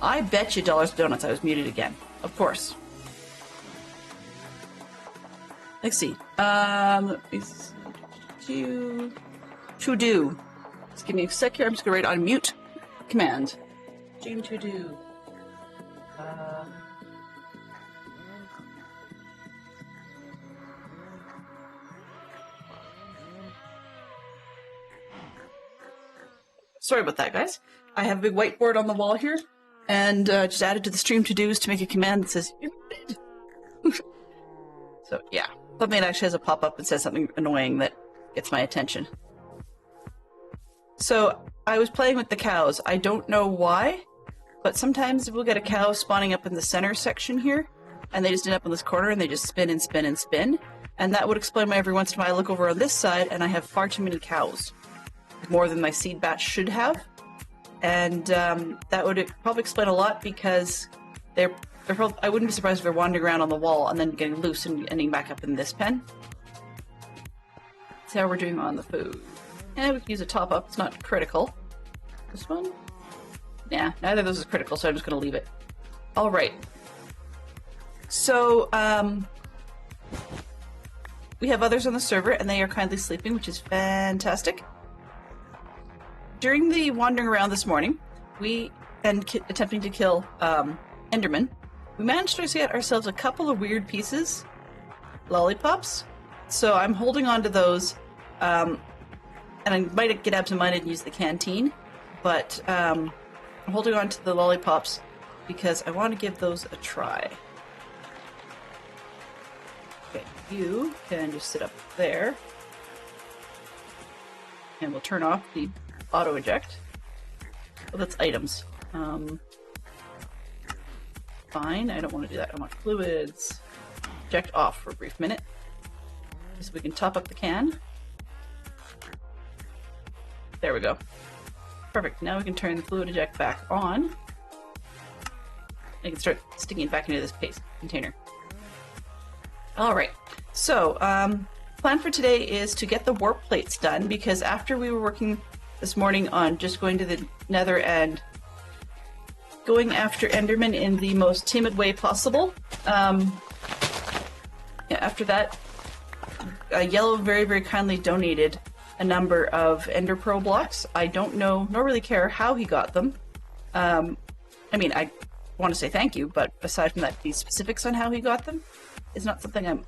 I bet you dollars to donuts I was muted again. Of course. Let's see. To do. Just give me a sec here. I'm just going to write on mute command. Dream to do. Sorry about that, guys. I have a big whiteboard on the wall here, and just added to the stream to-dos to make a command that says, "You're muted." So, yeah. Something that actually has a pop-up and says something annoying that gets my attention. So, I was playing with the cows. I don't know why, but sometimes we'll get a cow spawning up in the center section here, and they just end up in this corner, and they just spin and spin and spin. And that would explain why every once in a while I look over on this side, and I have far too many cows. More than my seed batch should have. And that would probably explain a lot, because they're probably, I wouldn't be surprised if they're wandering around on the wall and then getting loose and ending back up in this pen. See how we're doing on the food. And we can use a top up, it's not critical. This one? Nah, neither of those is critical, so I'm just gonna leave it. Alright. So, we have others on the server, and they are kindly sleeping, which is fantastic. During the wandering around this morning, attempting to kill Enderman, we managed to get ourselves a couple of weird pieces, lollipops. So I'm holding on to those, and I might get absent-minded and use the canteen, but I'm holding on to the lollipops because I want to give those a try. Okay, you can just sit up there, and we'll turn off the auto eject. Oh, that's items. Fine, I don't want to do that. I want fluids. Eject off for a brief minute. So we can top up the can. There we go. Perfect. Now we can turn the fluid eject back on. I can start sticking it back into this paste container. Alright, so plan for today is to get the warp plates done, because after we were working this morning on just going to the nether and going after Enderman in the most timid way possible. After that, Yellow very, very kindly donated a number of Ender Pearl blocks. I don't know, nor really care how he got them. I mean, I want to say thank you, but aside from that, the specifics on how he got them is not something I'm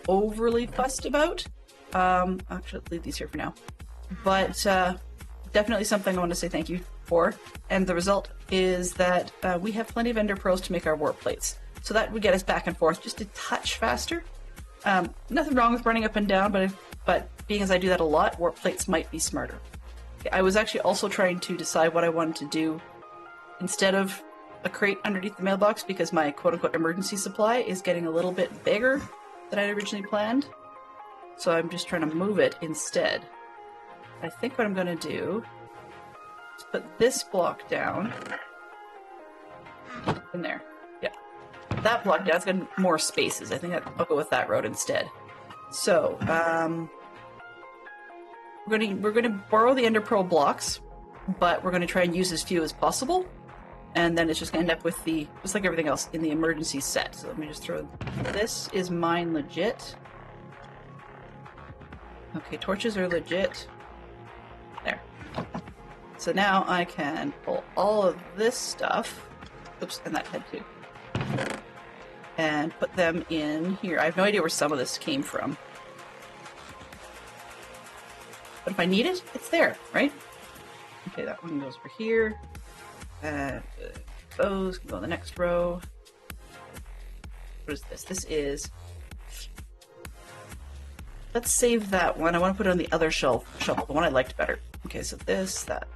overly fussed about. Actually, leave these here for now. But definitely something I want to say thank you for, and the result is that we have plenty of Ender Pearls to make our warp plates. So that would get us back and forth just a touch faster. Nothing wrong with running up and down, but being as I do that a lot, warp plates might be smarter. I was actually also trying to decide what I wanted to do instead of a crate underneath the mailbox, because my quote-unquote emergency supply is getting a little bit bigger than I originally planned. So I'm just trying to move it instead. I think what I'm going to do is put this block down in there. Yeah, that block down. It's got more spaces. I think I'll go with that road instead. So we're going to borrow the Ender Pearl blocks, but we're going to try and use as few as possible, and then it's just going to end up with the, just like everything else, in the emergency set. So let me just throw this. Is mine legit? Okay, torches are legit. There. So now I can pull all of this stuff, oops, and that head too, and put them in here. I have no idea where some of this came from, but if I need it, it's there, right? Okay, that one goes over here, and those can go in the next row. What is this? This is, let's save that one. I want to put it on the other shovel, the one I liked better. Okay, so this, that.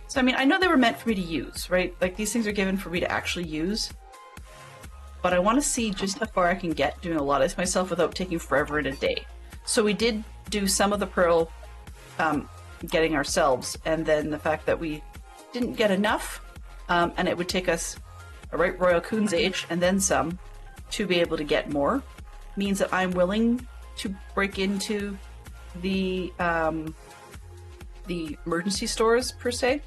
So, I mean, I know they were meant for me to use, right? Like, these things are given for me to actually use. But I want to see just how far I can get doing a lot of this myself without taking forever in a day. So we did do some of the pearl getting ourselves, and then the fact that we didn't get enough, and it would take us a right royal coon's age, and then some, to be able to get more, means that I'm willing to break into the the emergency stores per se,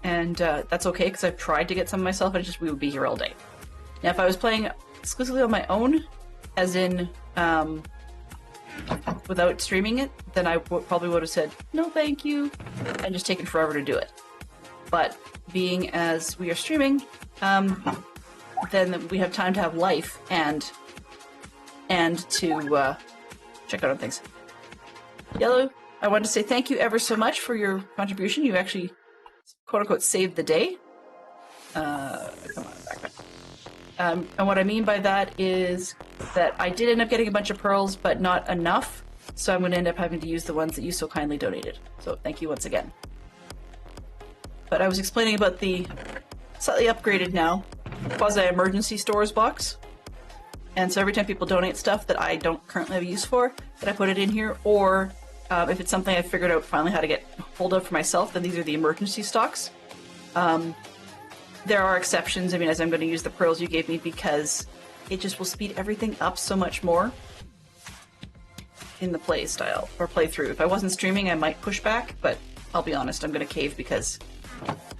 and that's okay because I've tried to get some myself, and we would be here all day. Now, if I was playing exclusively on my own, as in without streaming it, then I probably would have said no, thank you, and just taken forever to do it. But being as we are streaming, then we have time to have life and to check out on things. Yellow, I want to say thank you ever so much for your contribution. You actually, quote-unquote, saved the day. Come on, back. And what I mean by that is that I did end up getting a bunch of pearls, but not enough, so I'm going to end up having to use the ones that you so kindly donated. So thank you once again. But I was explaining about the slightly upgraded now quasi-emergency stores box. And so every time people donate stuff that I don't currently have use for, that I put it in here, or if it's something I figured out finally how to get hold of for myself, then these are the emergency stocks. There are exceptions, I mean, as I'm going to use the pearls you gave me because it just will speed everything up so much more in the play style, or playthrough. If I wasn't streaming, I might push back, but I'll be honest, I'm going to cave because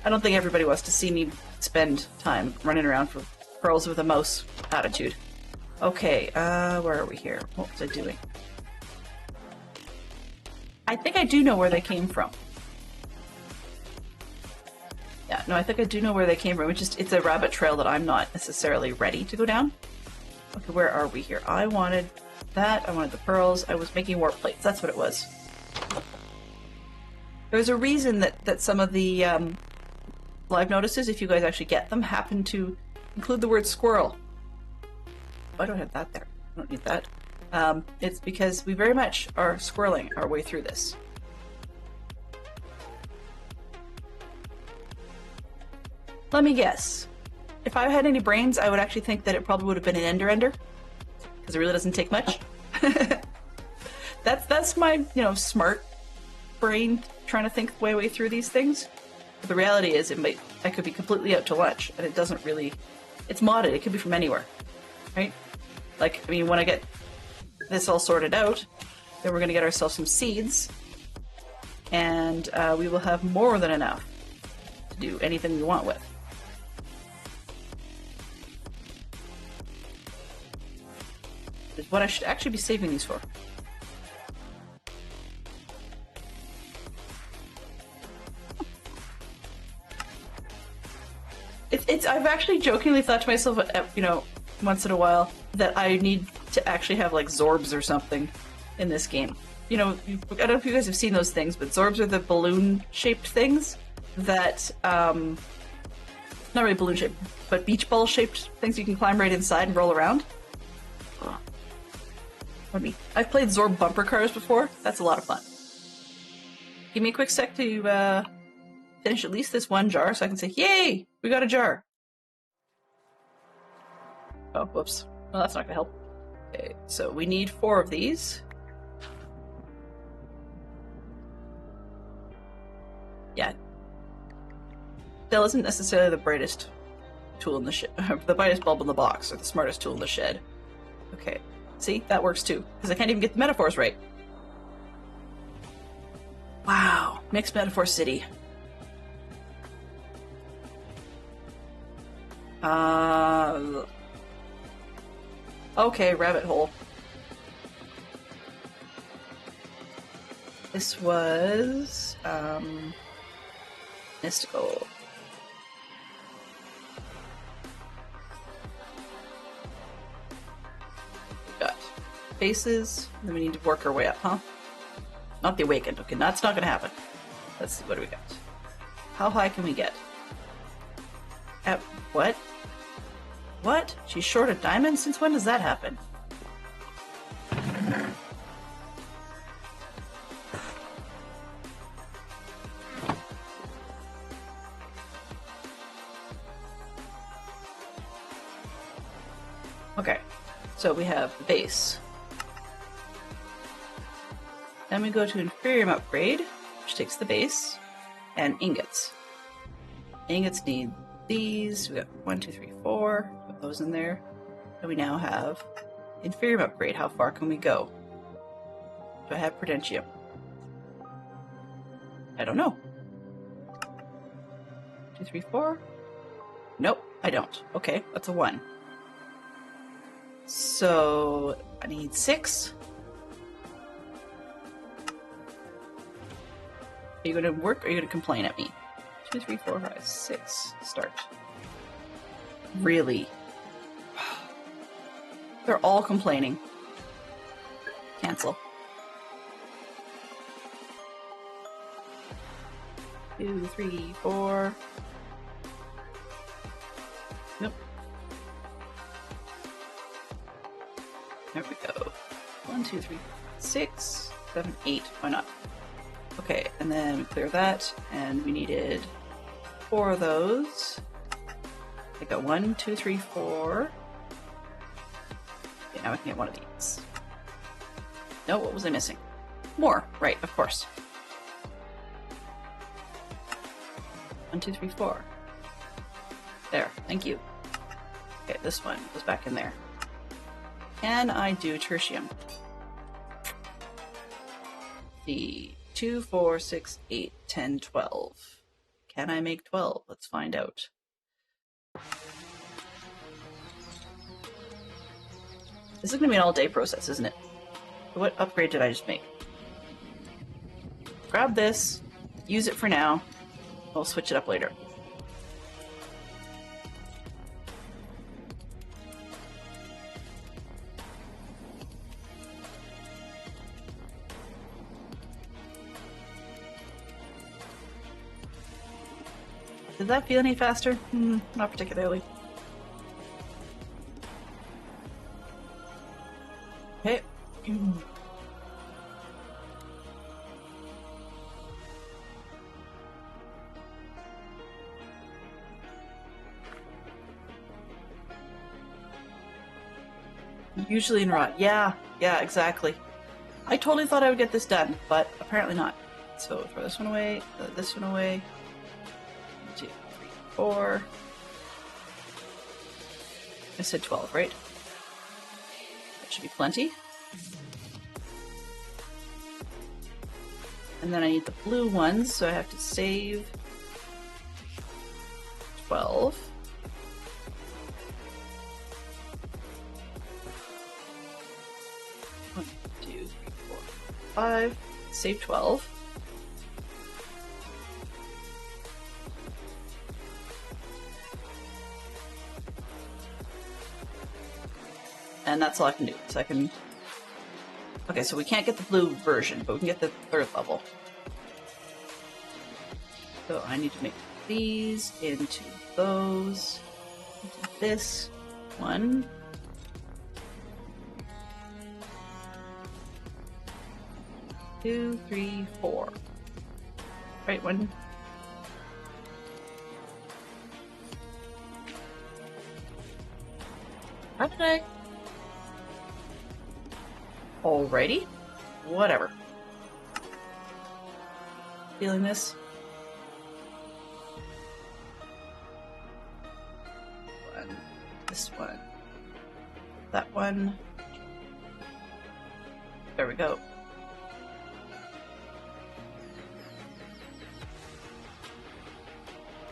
I don't think everybody wants to see me spend time running around for pearls with a mouse attitude. Okay, where are we here? What was I doing? I think I do know where they came from. Yeah, no, I think I do know where they came from. It's a rabbit trail that I'm not necessarily ready to go down. Okay, where are we here? I wanted that. I wanted the pearls. I was making warp plates. That's what it was. There's a reason that some of the live notices, if you guys actually get them, happen to include the word squirrel. Oh, I don't have that there. I don't need that. It's because we very much are squirreling our way through this. Let me guess. If I had any brains, I would actually think that it probably would have been an ender, because it really doesn't take much. That's my, smart brain trying to think my way through these things. But the reality is, I could be completely out to lunch, and it doesn't really. It's modded. It could be from anywhere, right? Like, I mean, when I get this all sorted out, then we're going to get ourselves some seeds, and we will have more than enough to do anything we want with. Is what I should actually be saving these for. I've actually jokingly thought to myself, once in a while, that I need to actually have like Zorbs or something in this game. I don't know if you guys have seen those things, but Zorbs are the balloon-shaped things that, not really balloon-shaped, but beach ball-shaped things you can climb right inside and roll around. I've played Zorb bumper cars before. That's a lot of fun. Give me a quick sec to finish at least this one jar so I can say, yay, we got a jar. Oh, whoops. Well, that's not gonna help. Okay, so we need 4 of these. Yeah. Dell isn't necessarily the brightest tool in the shed, the brightest bulb in the box, or the smartest tool in the shed. Okay. See, that works too, because I can't even get the metaphors right. Wow, mixed metaphor city. Okay, rabbit hole. This was, mystical. Got faces, then we need to work our way up, huh? Not the awakened. Okay, that's not gonna happen. Let's see, what do we got? How high can we get? At what? What? She's short a diamond? Since when does that happen? Okay, so we have the base. Then we go to Inferium Upgrade, which takes the base, and ingots. Ingots need these. We got 1, 2, 3, 4. Put those in there. And we now have Inferium Upgrade. How far can we go? Do I have Prudentium? I don't know. 2, 3, 4. Nope, I don't. Okay, that's a 1. So I need 6. Are you going to work or are you going to complain at me? 2, 3, 4, 5, 6. Start. Really? They're all complaining. Cancel. 2, 3, 4. Nope. There we go. 1, 2, 3, 6, 7, 8. Why not? Okay, and then we clear that, and we needed 4 of those. I got 1, 2, 3, 4. Okay, now I can get one of these. No, what was I missing? More, right, of course. 1, 2, 3, 4. There, thank you. Okay, this one goes back in there. Can I do tertium? The 2, 4, 6, 8, 10, 12. Can I make 12? Let's find out. This is going to be an all-day process, isn't it? What upgrade did I just make? Grab this, use it for now. We'll switch it up later. Did that feel any faster? Not particularly. Okay. Usually in rot. Yeah, exactly. I totally thought I would get this done, but apparently not. So throw this one away, throw this one away. 1, 2, 3, 4. I said 12, right? That should be plenty. And then I need the blue ones, so I have to save 12. One, 2, 3, 4, 5. Save 12. And that's all I can do. So I can... Okay, so we can't get the blue version, but we can get the 3rd level. So I need to make these into those. Into this one. Two, 3, 4. Right one. How did I? Alrighty. Whatever. Feeling this? One. This one. That one. There we go.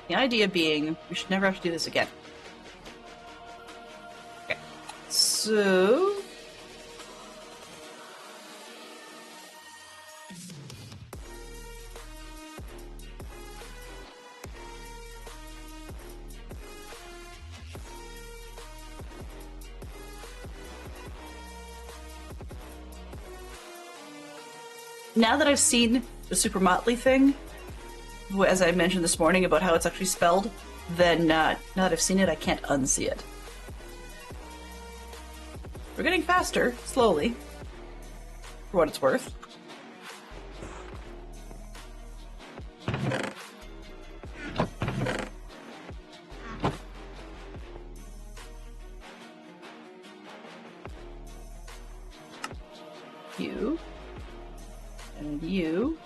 The idea being, we should never have to do this again. Okay. So... now that I've seen the Super Motley thing, as I mentioned this morning about how it's actually spelled, then now that I've seen it, I can't unsee it. We're getting faster, slowly, for what it's worth. You. And you.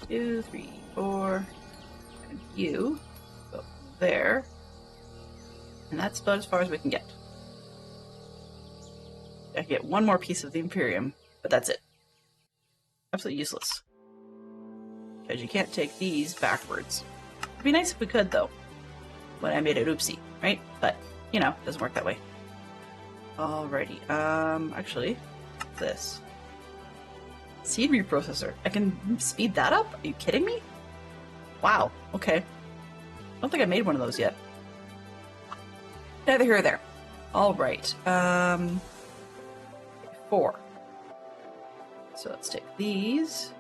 Two, 3, 4, and you go there, and that's about as far as we can get. I get one more piece of the Imperium, but that's it. Absolutely useless. Because you can't take these backwards. It'd be nice if we could, though. When I made it oopsie, right? But, you know, it doesn't work that way. Alrighty, actually, this. Seed reprocessor. I can speed that up? Are you kidding me? Wow, okay. I don't think I made one of those yet. Neither here or there. Alright, 4. So let's take these.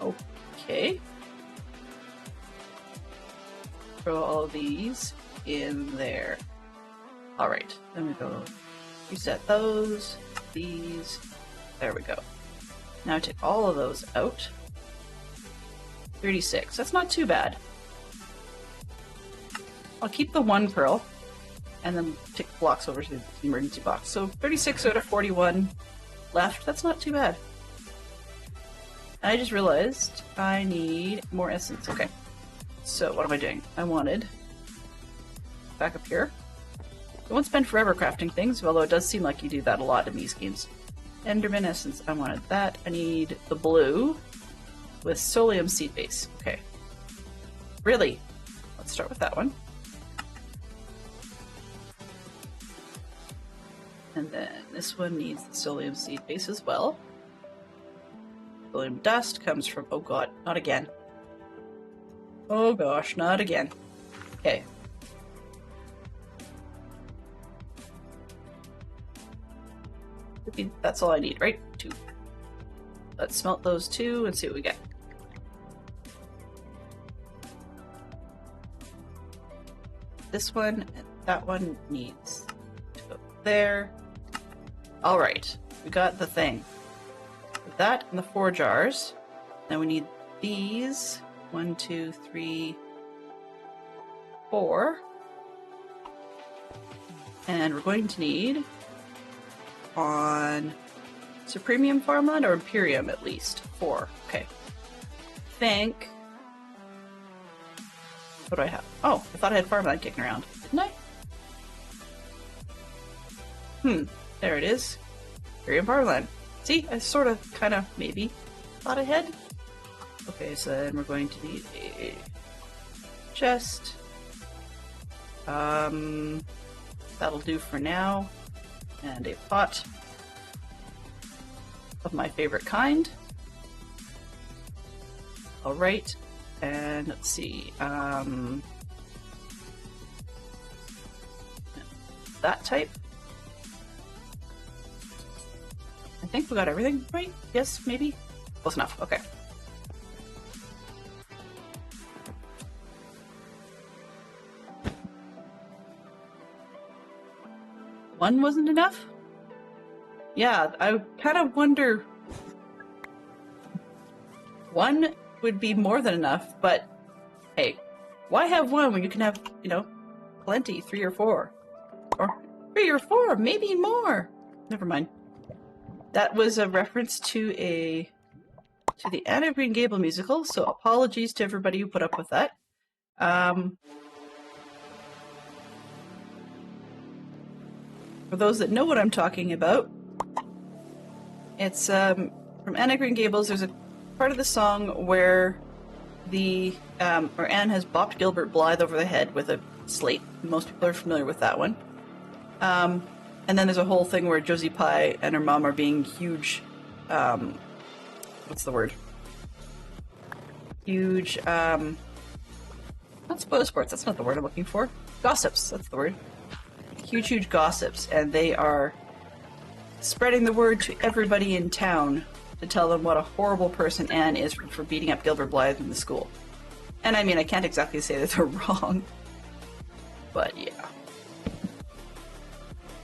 Okay. Throw all of these in there. Alright, then we go reset those, these, there we go. Now take all of those out. 36, that's not too bad. I'll keep the 1 pearl, and then take blocks over to the emergency box. So 36 out of 41 left, that's not too bad. I just realized I need more essence. Okay. So what am I doing? I wanted back up here. I won't spend forever crafting things, although it does seem like you do that a lot in these games. Enderman essence, I wanted that. I need the blue with Solium seed base. Okay. Really? Let's start with that one. And then this one needs the Solium seed base as well. Solium dust comes from, oh god, not again. Oh gosh, not again. Okay. That's all I need, right? 2. Let's smelt those 2 and see what we get. This one and that one needs to go there. Alright, we got the thing. Put that in the 4 jars. Now we need these. 1, 2, 3, 4. And we're going to need on Supremium Farmland or Imperium at least 4. Okay. Think. What do I have? Oh, I thought I had Farmland kicking around. Didn't I? There it is. Imperium Farmland. See, I sort of, kind of, maybe thought ahead. Okay, so then we're going to need a chest. That'll do for now. And a pot of my favorite kind. Alright, and let's see. That type. I think we got everything right? Yes, maybe? Close enough, okay. One wasn't enough? Yeah, I kind of wonder. 1 would be more than enough, but hey, why have 1 when you can have, you know, plenty, 3 or 4? Or 3 or 4, maybe more. Never mind. That was a reference to the Anne of Green Gable musical, so apologies to everybody who put up with that. For those that know what I'm talking about, it's from Anne of Green Gables. There's a part of the song where where Anne has bopped Gilbert Blythe over the head with a slate. Most people are familiar with that one. And then there's a whole thing where Josie Pye and her mom are being huge, what's the word? Huge, not spoil sports, that's not the word I'm looking for. Gossips, that's the word. Huge gossips, and they are spreading the word to everybody in town to tell them what a horrible person Anne is for beating up Gilbert Blythe in the school. And I mean, I can't exactly say that they're wrong, but yeah.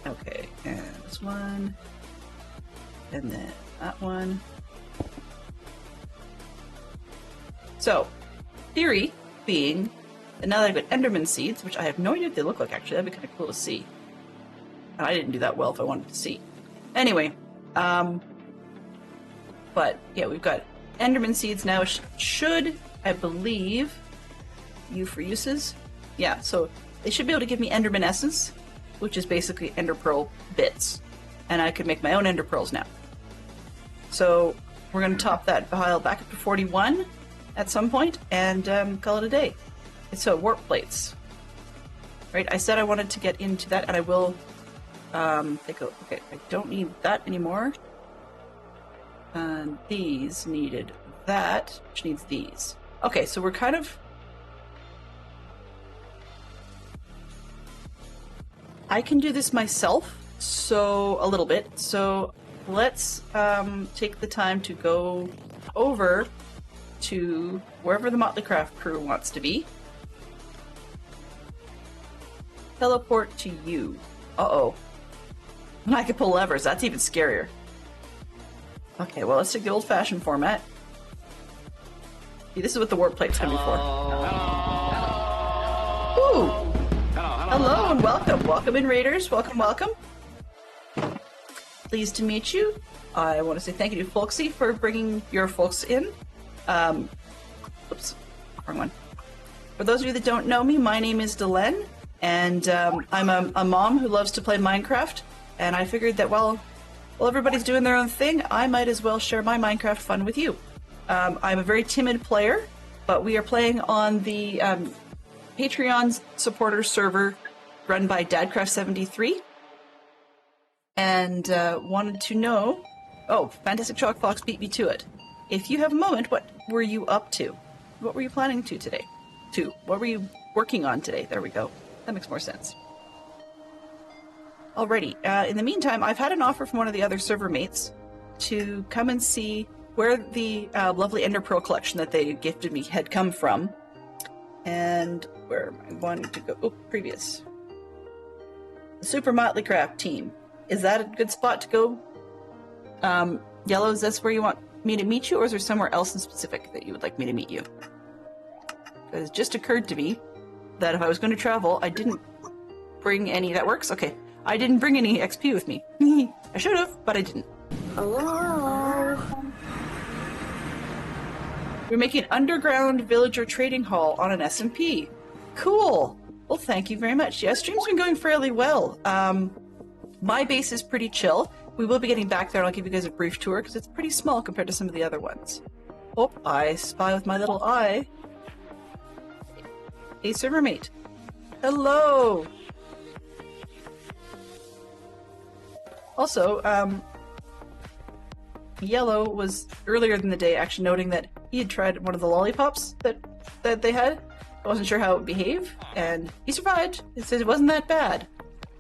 Okay, and this one, and then that one. So, theory being that now that I've got Enderman seeds, which I have no idea what they look like actually, that'd be kind of cool to see. And I didn't do that well if I wanted to see. Anyway, but yeah, we've got Enderman seeds now. Should, I believe, U for uses. Yeah, so they should be able to give me Enderman Essence, which is basically Ender Pearl bits. And I could make my own Ender Pearls now. So we're going to top that pile back up to 41 at some point and call it a day. So warp plates. Right, I said I wanted to get into that, and I will take a look. Okay, I don't need that anymore. And these needed that, which needs these. Okay, so we're kind of... I can do this myself, so a little bit. So let's take the time to go over to wherever the Motley Craft crew wants to be. Teleport to you. Uh-oh. And I can pull levers. That's even scarier. Okay, well, let's take the old-fashioned format. See, this is what the warp plate's going to be for. Ooh! Hello and welcome. Welcome in, Raiders. Welcome, welcome. Pleased to meet you. I want to say thank you to Folksy for bringing your folks in. Oops, wrong one. For those of you that don't know me, my name is Delenn, and I'm a mom who loves to play Minecraft, and I figured that while everybody's doing their own thing, I might as well share my Minecraft fun with you. I'm a very timid player, but we are playing on the Patreon supporter server run by Dadcraft73, and wanted to know... Oh, Fantastic Chalk Fox beat me to it. If you have a moment, what were you up to? What were you planning to today? What were you working on today? There we go. That makes more sense. Alrighty. In the meantime, I've had an offer from one of the other server mates to come and see where the lovely Ender Pearl collection that they gifted me had come from. And where am I wanting to go? Oh, previous. The Super Motley Craft team. Is that a good spot to go? Yellow, is this where you want me to meet you, or is there somewhere else in specific that you would like me to meet you? Because it just occurred to me that if I was going to travel, I didn't bring any... That works? Okay. I didn't bring any XP with me. I should have, but I didn't. Hello? We're making an underground villager trading hall on an SMP. Cool. Well, thank you very much. Yeah, stream's been going fairly well. My base is pretty chill. We will be getting back there, and I'll give you guys a brief tour, because it's pretty small compared to some of the other ones. Oh, I spy with my little eye. Hey, server mate. Hello! Also, Yellow was earlier in the day actually noting that he had tried one of the lollipops that they had. I wasn't sure how it would behave, and he survived. He said it wasn't that bad.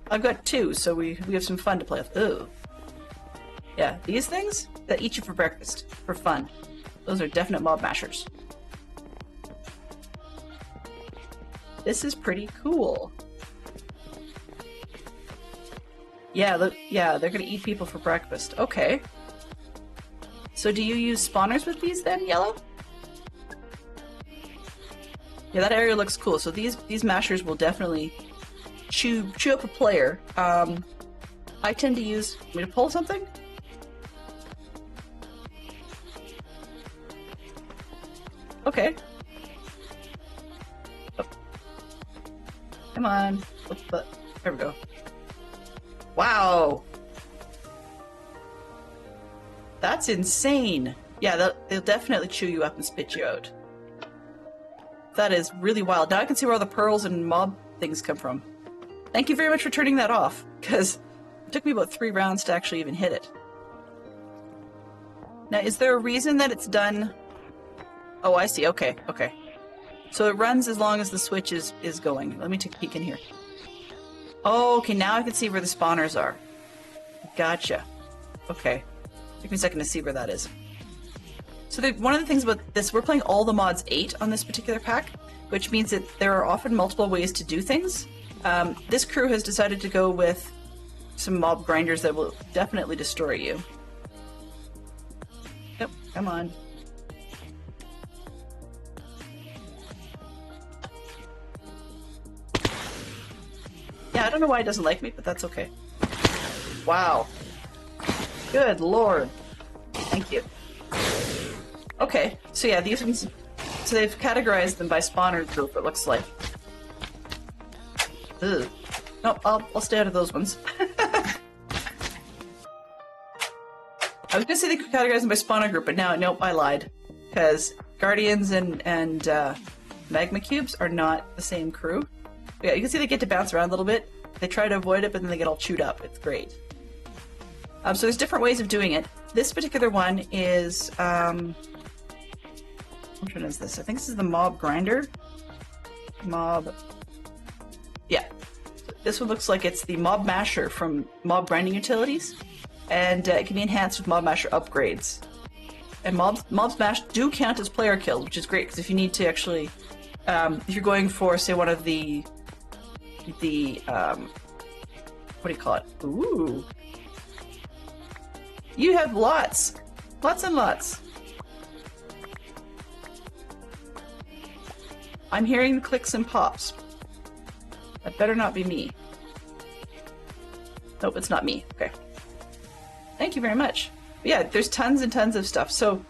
I've got two, so we have some fun to play with. Ooh. Yeah, these things that eat you for breakfast, for fun. Those are definite mob mashers. This is pretty cool. Yeah, look, yeah, they're gonna eat people for breakfast. Okay. So do you use spawners with these then, Yellow? Yeah, that area looks cool. So these mashers will definitely chew up a player. I tend to use... Want me to pull something? Okay. Oh. Come on. There we go. Wow! That's insane! Yeah, they'll definitely chew you up and spit you out. That is really wild. Now I can see where all the pearls and mob things come from. Thank you very much for turning that off, because it took me about 3 rounds to actually even hit it. Now, is there a reason that it's done... Oh, I see. Okay, okay. So it runs as long as the switch is going. Let me take a peek in here. Oh, okay, now I can see where the spawners are. Gotcha. Okay. Took me a second to see where that is. So one of the things about this, we're playing all the mods 8 on this particular pack, which means that there are often multiple ways to do things. This crew has decided to go with some mob grinders that will definitely destroy you. Yep, come on. Yeah, I don't know why it doesn't like me, but that's okay. Wow. Good lord. Thank you. Okay, so yeah, these ones So they've categorized them by spawner group, it looks like. Ugh. Nope, I'll stay out of those ones. I was gonna say they could categorize them by spawner group, but now, nope, I lied. Because Guardians and Magma Cubes are not the same crew. Yeah, you can see they get to bounce around a little bit. They try to avoid it, but then they get all chewed up. It's great. So there's different ways of doing it. This particular one is, which one is this? I think this is the Mob Grinder. Yeah. This one looks like it's the Mob Masher from Mob Grinding Utilities. And it can be enhanced with Mob Masher upgrades. And Mob Smash do count as player kills, which is great, because if you need to actually, if you're going for, say, one of the, what do you call it? Ooh. You have lots. Lots and lots. I'm hearing the clicks and pops. That better not be me. Nope, it's not me. Okay. Thank you very much. But yeah, there's tons and tons of stuff. So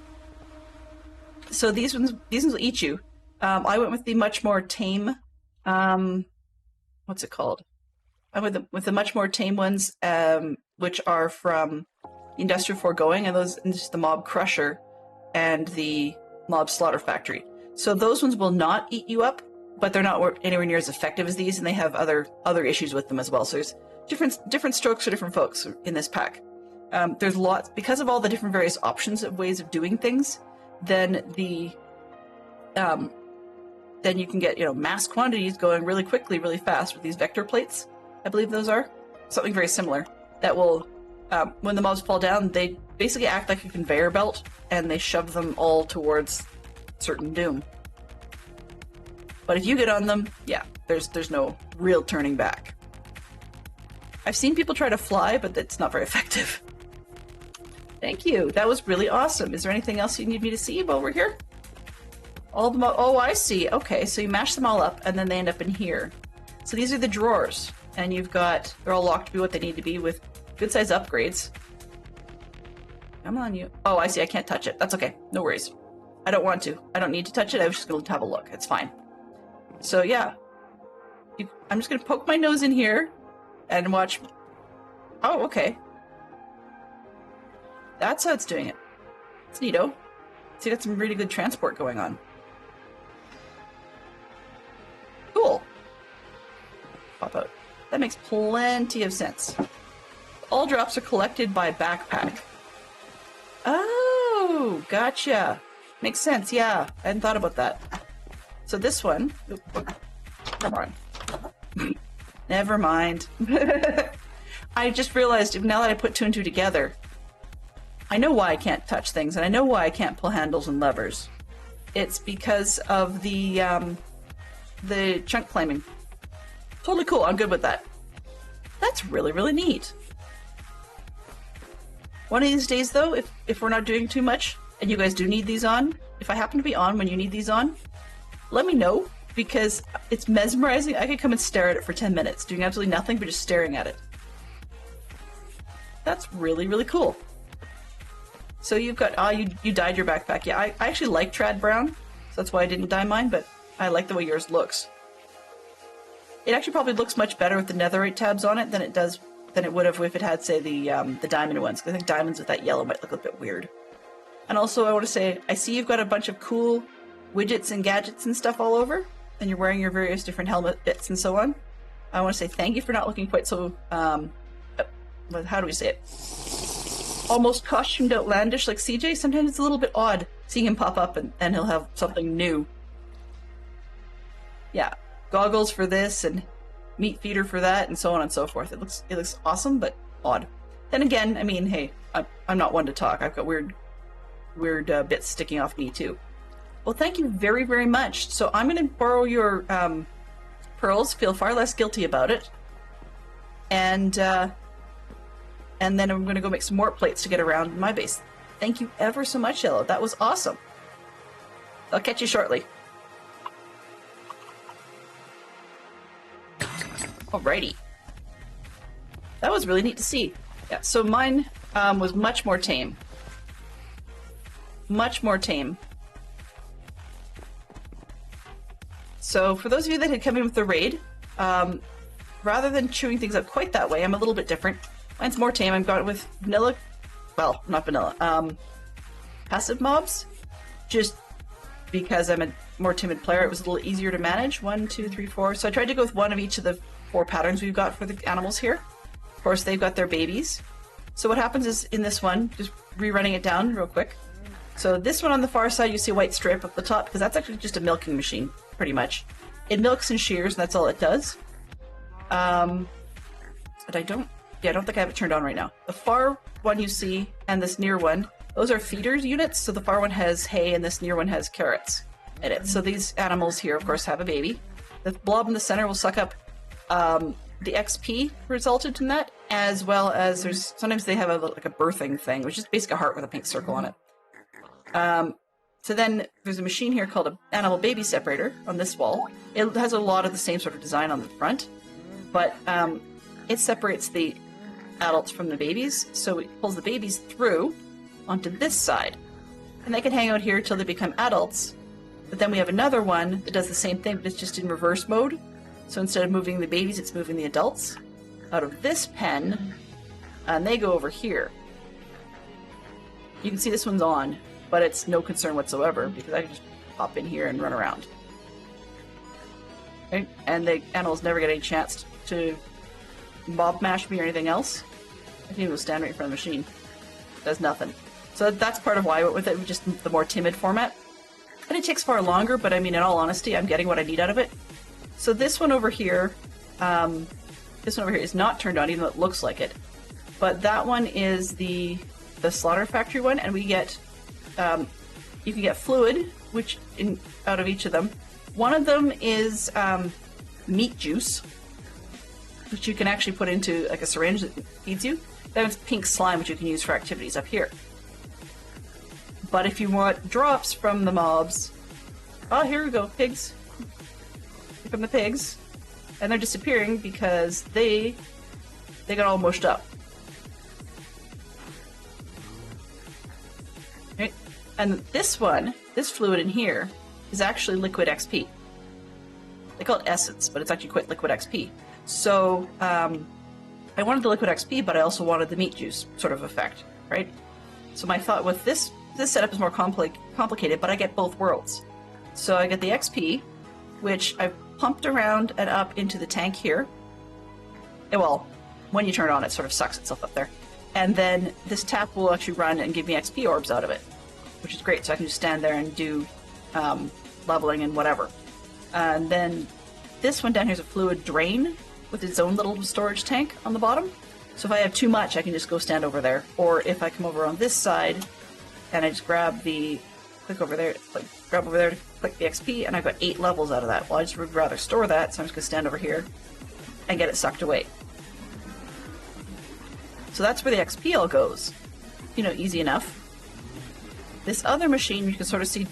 these ones will eat you. I went with the much more tame. What's it called? I went with the much more tame ones, which are from the Industrial Foregoing, and those, and just the Mob Crusher and the Mob Slaughter Factory. So those ones will not eat you up, but they're not anywhere near as effective as these, and they have other issues with them as well. So there's different strokes for different folks in this pack. There's lots, because of all the different various options of ways of doing things, then you can get, mass quantities going really quickly, really fast with these vector plates. I believe those are something very similar that will, when the mobs fall down, they basically act like a conveyor belt and they shove them all towards certain doom. But if you get on them, yeah, there's no real turning back. I've seen people try to fly, but that's not very effective. Thank you. That was really awesome. Is there anything else you need me to see while we're here? All the oh, I see. Okay, so you mash them all up, and then they end up in here. So these are the drawers, and they're all locked to be what they need to be with good size upgrades. Come on, you. Oh, I see. I can't touch it. That's okay. No worries. I don't want to. I don't need to touch it. I was just going to have a look. It's fine. So yeah, I'm just going to poke my nose in here and watch. Oh, okay. That's how it's doing it. It's neato. See, got some really good transport going on. Cool. Pop out. That makes plenty of sense. All drops are collected by backpack. Oh, gotcha. Makes sense, yeah. I hadn't thought about that. So this one... Come on. Never mind. I just realized, now that I put two and two together, I know why I can't touch things, and I know why I can't pull handles and levers. It's because of the chunk claiming. Totally cool, I'm good with that. That's really, really neat. One of these days, though, if we're not doing too much, and you guys do need these on, if I happen to be on when you need these on, let me know, because it's mesmerizing. I could come and stare at it for 10 minutes, doing absolutely nothing but just staring at it. That's really, really cool. So you've got, you dyed your backpack. Yeah, I actually like trad brown, so that's why I didn't dye mine, but I like the way yours looks. It actually probably looks much better with the netherite tabs on it than it would have if it had, say, the diamond ones. I think diamonds with that yellow might look a bit weird. And also, I want to say, I see you've got a bunch of cool widgets and gadgets and stuff all over, and you're wearing your various different helmet bits and so on. I want to say thank you for not looking quite so, how do we say it? Almost costumed outlandish like CJ. Sometimes it's a little bit odd seeing him pop up and he'll have something new. Yeah, goggles for this and meat feeder for that and so on and so forth. It looks awesome, but odd. Then again, I mean, hey, I'm not one to talk. I've got weird bits sticking off me too. Well, thank you very, very much. So I'm going to borrow your pearls, feel far less guilty about it, and then I'm going to go make some more plates to get around my base. Thank you ever so much, Yellow. That was awesome. I'll catch you shortly. Alrighty. That was really neat to see. Yeah, so mine was much more tame. Much more tame. So for those of you that had come in with the raid, rather than chewing things up quite that way, I'm a little bit different. Mine's more tame. I've got it with vanilla, well, not vanilla, passive mobs, just because I'm a more timid player. It was a little easier to manage. 1, 2, 3, 4. So I tried to go with one of each of the 4 patterns we've got for the animals here. Of course, they've got their babies. So what happens is in this one, just rerunning it down real quick. So this one on the far side, you see a white strip up the top, because that's actually just a milking machine, pretty much. It milks and shears, and that's all it does. But I don't think I have it turned on right now. The far one you see, and this near one, those are feeders units, so the far one has hay, and this near one has carrots in it. So these animals here, of course, have a baby. The blob in the center will suck up the XP resulted in that, as well as sometimes they have like a birthing thing, which is basically a heart with a pink circle on it. So then there's a machine here called an animal baby separator on this wall. It has a lot of the same sort of design on the front, but it separates the adults from the babies, so it pulls the babies through onto this side. And they can hang out here till they become adults, but then we have another one that does the same thing, but it's just in reverse mode. So instead of moving the babies, it's moving the adults out of this pen, and they go over here. You can see this one's on, but it's no concern whatsoever because I can just hop in here and run around. Okay? And the animals never get any chance to mob mash me or anything else. I can even go stand right in front of the machine. Does nothing. So that's part of why I went with it, just the more timid format. And it takes far longer, but I mean, in all honesty, I'm getting what I need out of it. So this one over here is not turned on, even though it looks like it. But that one is the slaughter factory one, and we get you can get fluid, out of each of them. One of them is meat juice, which you can actually put into like a syringe that feeds you. Then it's pink slime, which you can use for activities up here. But if you want drops from the mobs, oh, here we go, pigs. Here come the pigs, and they're disappearing because they got all mushed up. Right? And this one, this fluid in here, is actually liquid XP. They call it essence, but it's actually quite liquid XP. So I wanted the liquid XP, but I also wanted the meat juice sort of effect, right? So my thought with this setup is more complicated, but I get both worlds. So I get the XP, which I've pumped around and up into the tank here. Well, when you turn it on, it sort of sucks itself up there. And then this tap will actually run and give me XP orbs out of it, which is great. So I can just stand there and do leveling and whatever. And then this one down here is a fluid drain with its own little storage tank on the bottom. So if I have too much, I can just go stand over there. Or if I come over on this side and I just grab click over there to click the XP, and I've got 8 levels out of that. Well, I just would rather store that, so I'm just going to stand over here and get it sucked away. So that's where the XP all goes. You know, easy enough. This other machine you can sort of see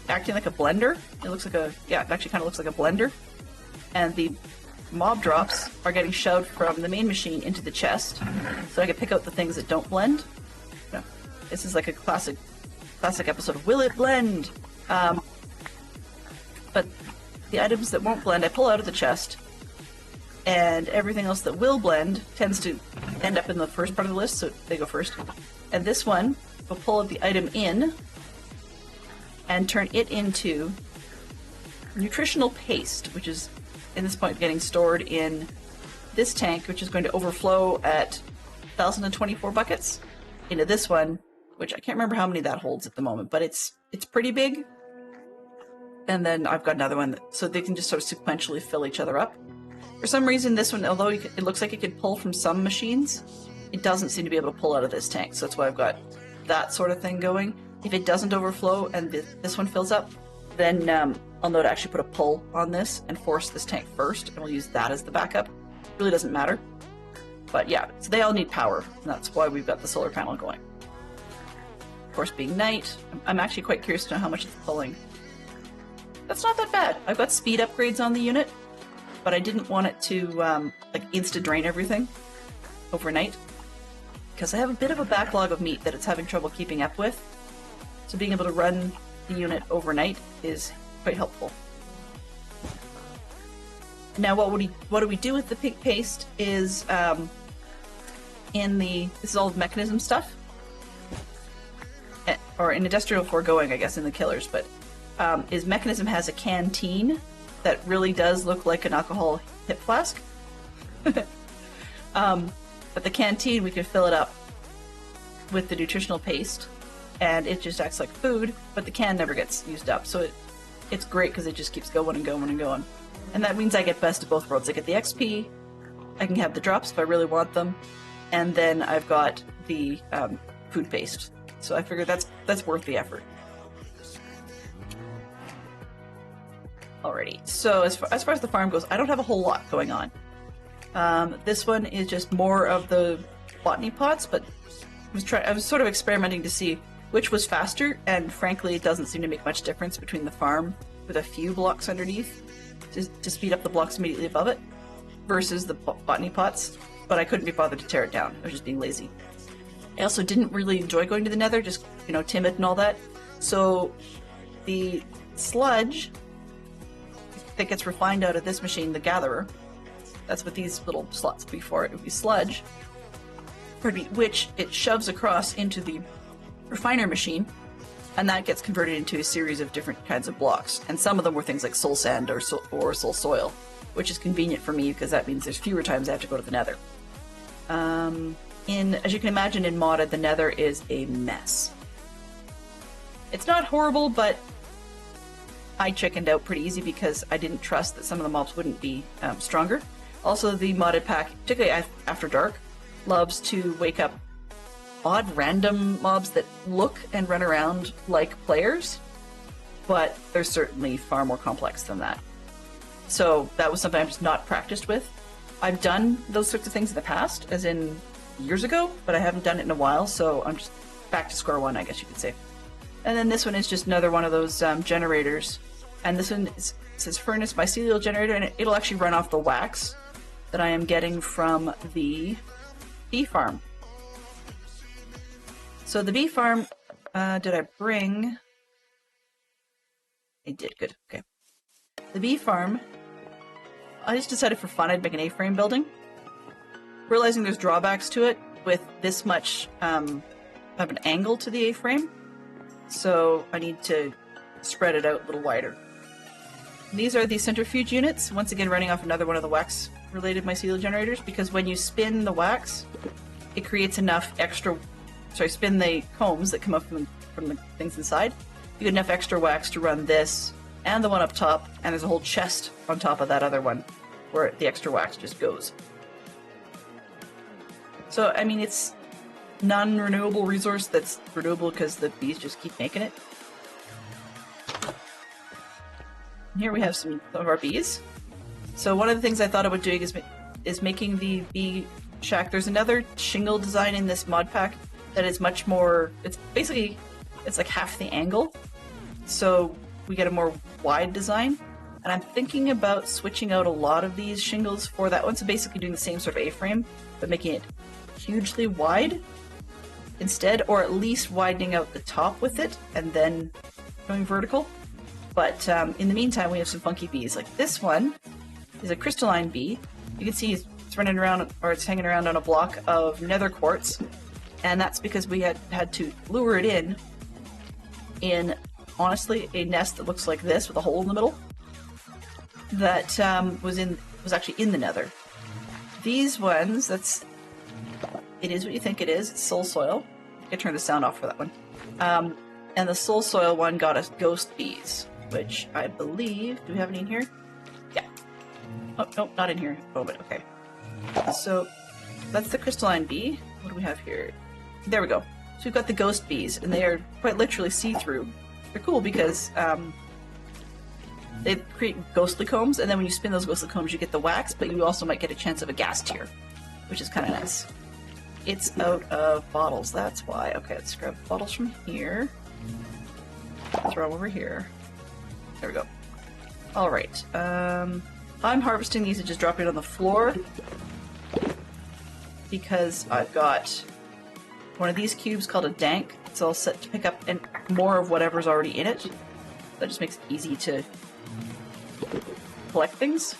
acting like a blender. It looks like it actually kind of looks like a blender. And the mob drops are getting shoved from the main machine into the chest, so I can pick out the things that don't blend. You know, this is like a classic episode of Will It Blend? But the items that won't blend, I pull out of the chest, and everything else that will blend tends to end up in the first part of the list, so they go first. And this one will pull the item in and turn it into nutritional paste, which is, in this point, getting stored in this tank, which is going to overflow at 1,024 buckets, into this one, which I can't remember how many that holds at the moment, but it's pretty big. And then I've got another one, so they can just sort of sequentially fill each other up. For some reason, this one, although it looks like it could pull from some machines, it doesn't seem to be able to pull out of this tank, so that's why I've got that sort of thing going. If it doesn't overflow and this one fills up, then I'll know to actually put a pull on this and force this tank first, and we'll use that as the backup. It really doesn't matter. But yeah, so they all need power, and that's why we've got the solar panel going. Of course, being night, I'm actually quite curious to know how much it's pulling. That's not that bad. I've got speed upgrades on the unit, but I didn't want it to like insta-drain everything overnight, because I have a bit of a backlog of meat that it's having trouble keeping up with. So being able to run the unit overnight is quite helpful. Now, what do we do with the pink paste is this is all mechanism stuff, or in Industrial Foregoing, I guess, in the Killers, but is Mechanism has a canteen that really does look like an alcohol hip flask. But the canteen, we can fill it up with the nutritional paste, and it just acts like food, but the can never gets used up. So it's great because it just keeps going and going and going. And that means I get best of both worlds. I get the XP, I can have the drops if I really want them, and then I've got the food paste. So I figured that's worth the effort. Alrighty, so as far as the farm goes, I don't have a whole lot going on. This one is just more of the botany pots, but I was sort of experimenting to see which was faster, and frankly it doesn't seem to make much difference between the farm with a few blocks underneath to speed up the blocks immediately above it versus the botany pots, but I couldn't be bothered to tear it down. I was just being lazy. I also didn't really enjoy going to the nether, just, you know, timid and all that. So the sludge that gets refined out of this machine, the gatherer, that's what these little slots would be for. It would be sludge, which it shoves across into the refiner machine, and that gets converted into a series of different kinds of blocks. And some of them were things like soul sand or soul soil, which is convenient for me because that means there's fewer times I have to go to the nether. As you can imagine, in modded, the nether is a mess. It's not horrible, but I chickened out pretty easy because I didn't trust that some of the mobs wouldn't be stronger. Also, the modded pack, particularly after dark, loves to wake up odd random mobs that look and run around like players, but they're certainly far more complex than that. So that was something I'm just not practiced with. I've done those sorts of things in the past, as in years ago, but I haven't done it in a while, so I'm just back to square one, I guess you could say. And then this one is just another one of those generators. And this one says furnace mycelial generator, and it'll actually run off the wax that I am getting from the bee farm. So the bee farm, did I bring? I did, good, okay. The bee farm, I just decided for fun I'd make an A-frame building. Realizing there's drawbacks to it with this much of an angle to the A-frame, so I need to spread it out a little wider. And these are the centrifuge units, once again running off another one of the wax-related mycelial generators, because when you spin the wax, it creates enough spin the combs that come up from the things inside, you get enough extra wax to run this and the one up top, and there's a whole chest on top of that other one where the extra wax just goes. So, I mean, it's non-renewable resource that's renewable because the bees just keep making it. And here we have some of our bees. So one of the things I thought about doing is making the bee shack. There's another shingle design in this mod pack that is much more, it's like half the angle. So we get a more wide design. And I'm thinking about switching out a lot of these shingles for that one. So basically doing the same sort of A-frame, but making it hugely wide instead, or at least widening out the top with it and then going vertical. But in the meantime, we have some funky bees. Like this one is a crystalline bee. You can see it's running around, or it's hanging around on a block of nether quartz, and that's because we had to lure it in honestly a nest that looks like this with a hole in the middle that was actually in the nether. These ones, it is what you think it is. It's soul soil. I can turn the sound off for that one. And the soul soil one got us ghost bees, which I believe, do we have any in here? Yeah. Oh, no, not in here. Oh, but okay. So that's the crystalline bee. What do we have here? There we go. So we've got the ghost bees, and they are quite literally see-through. They're cool because they create ghostly combs, and then when you spin those ghostly combs, you get the wax, but you also might get a chance of a gas tear, which is kind of nice. It's out of bottles, that's why. Okay, let's grab bottles from here. Throw them over here. There we go. Alright, I'm harvesting these and just dropping it on the floor because I've got one of these cubes called a dank. It's all set to pick up more of whatever's already in it. That just makes it easy to collect things.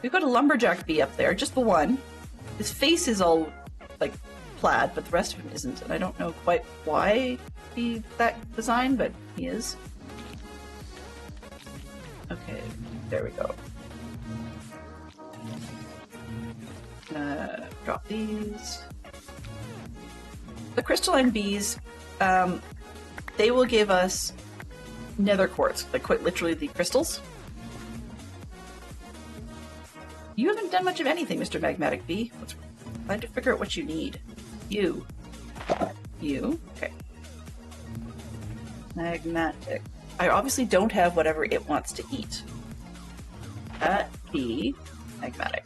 We've got a lumberjack bee up there, just the one. His face is all, like, plaid, but the rest of him isn't, and I don't know quite why he's that design, but he is. Okay, there we go. Drop these. The crystalline bees, they will give us nether quartz, like quite literally the crystals. You haven't done much of anything, Mr. Magmatic Bee. I'm trying to figure out what you need. You. Okay. Magmatic. I obviously don't have whatever it wants to eat. That bee, magmatic.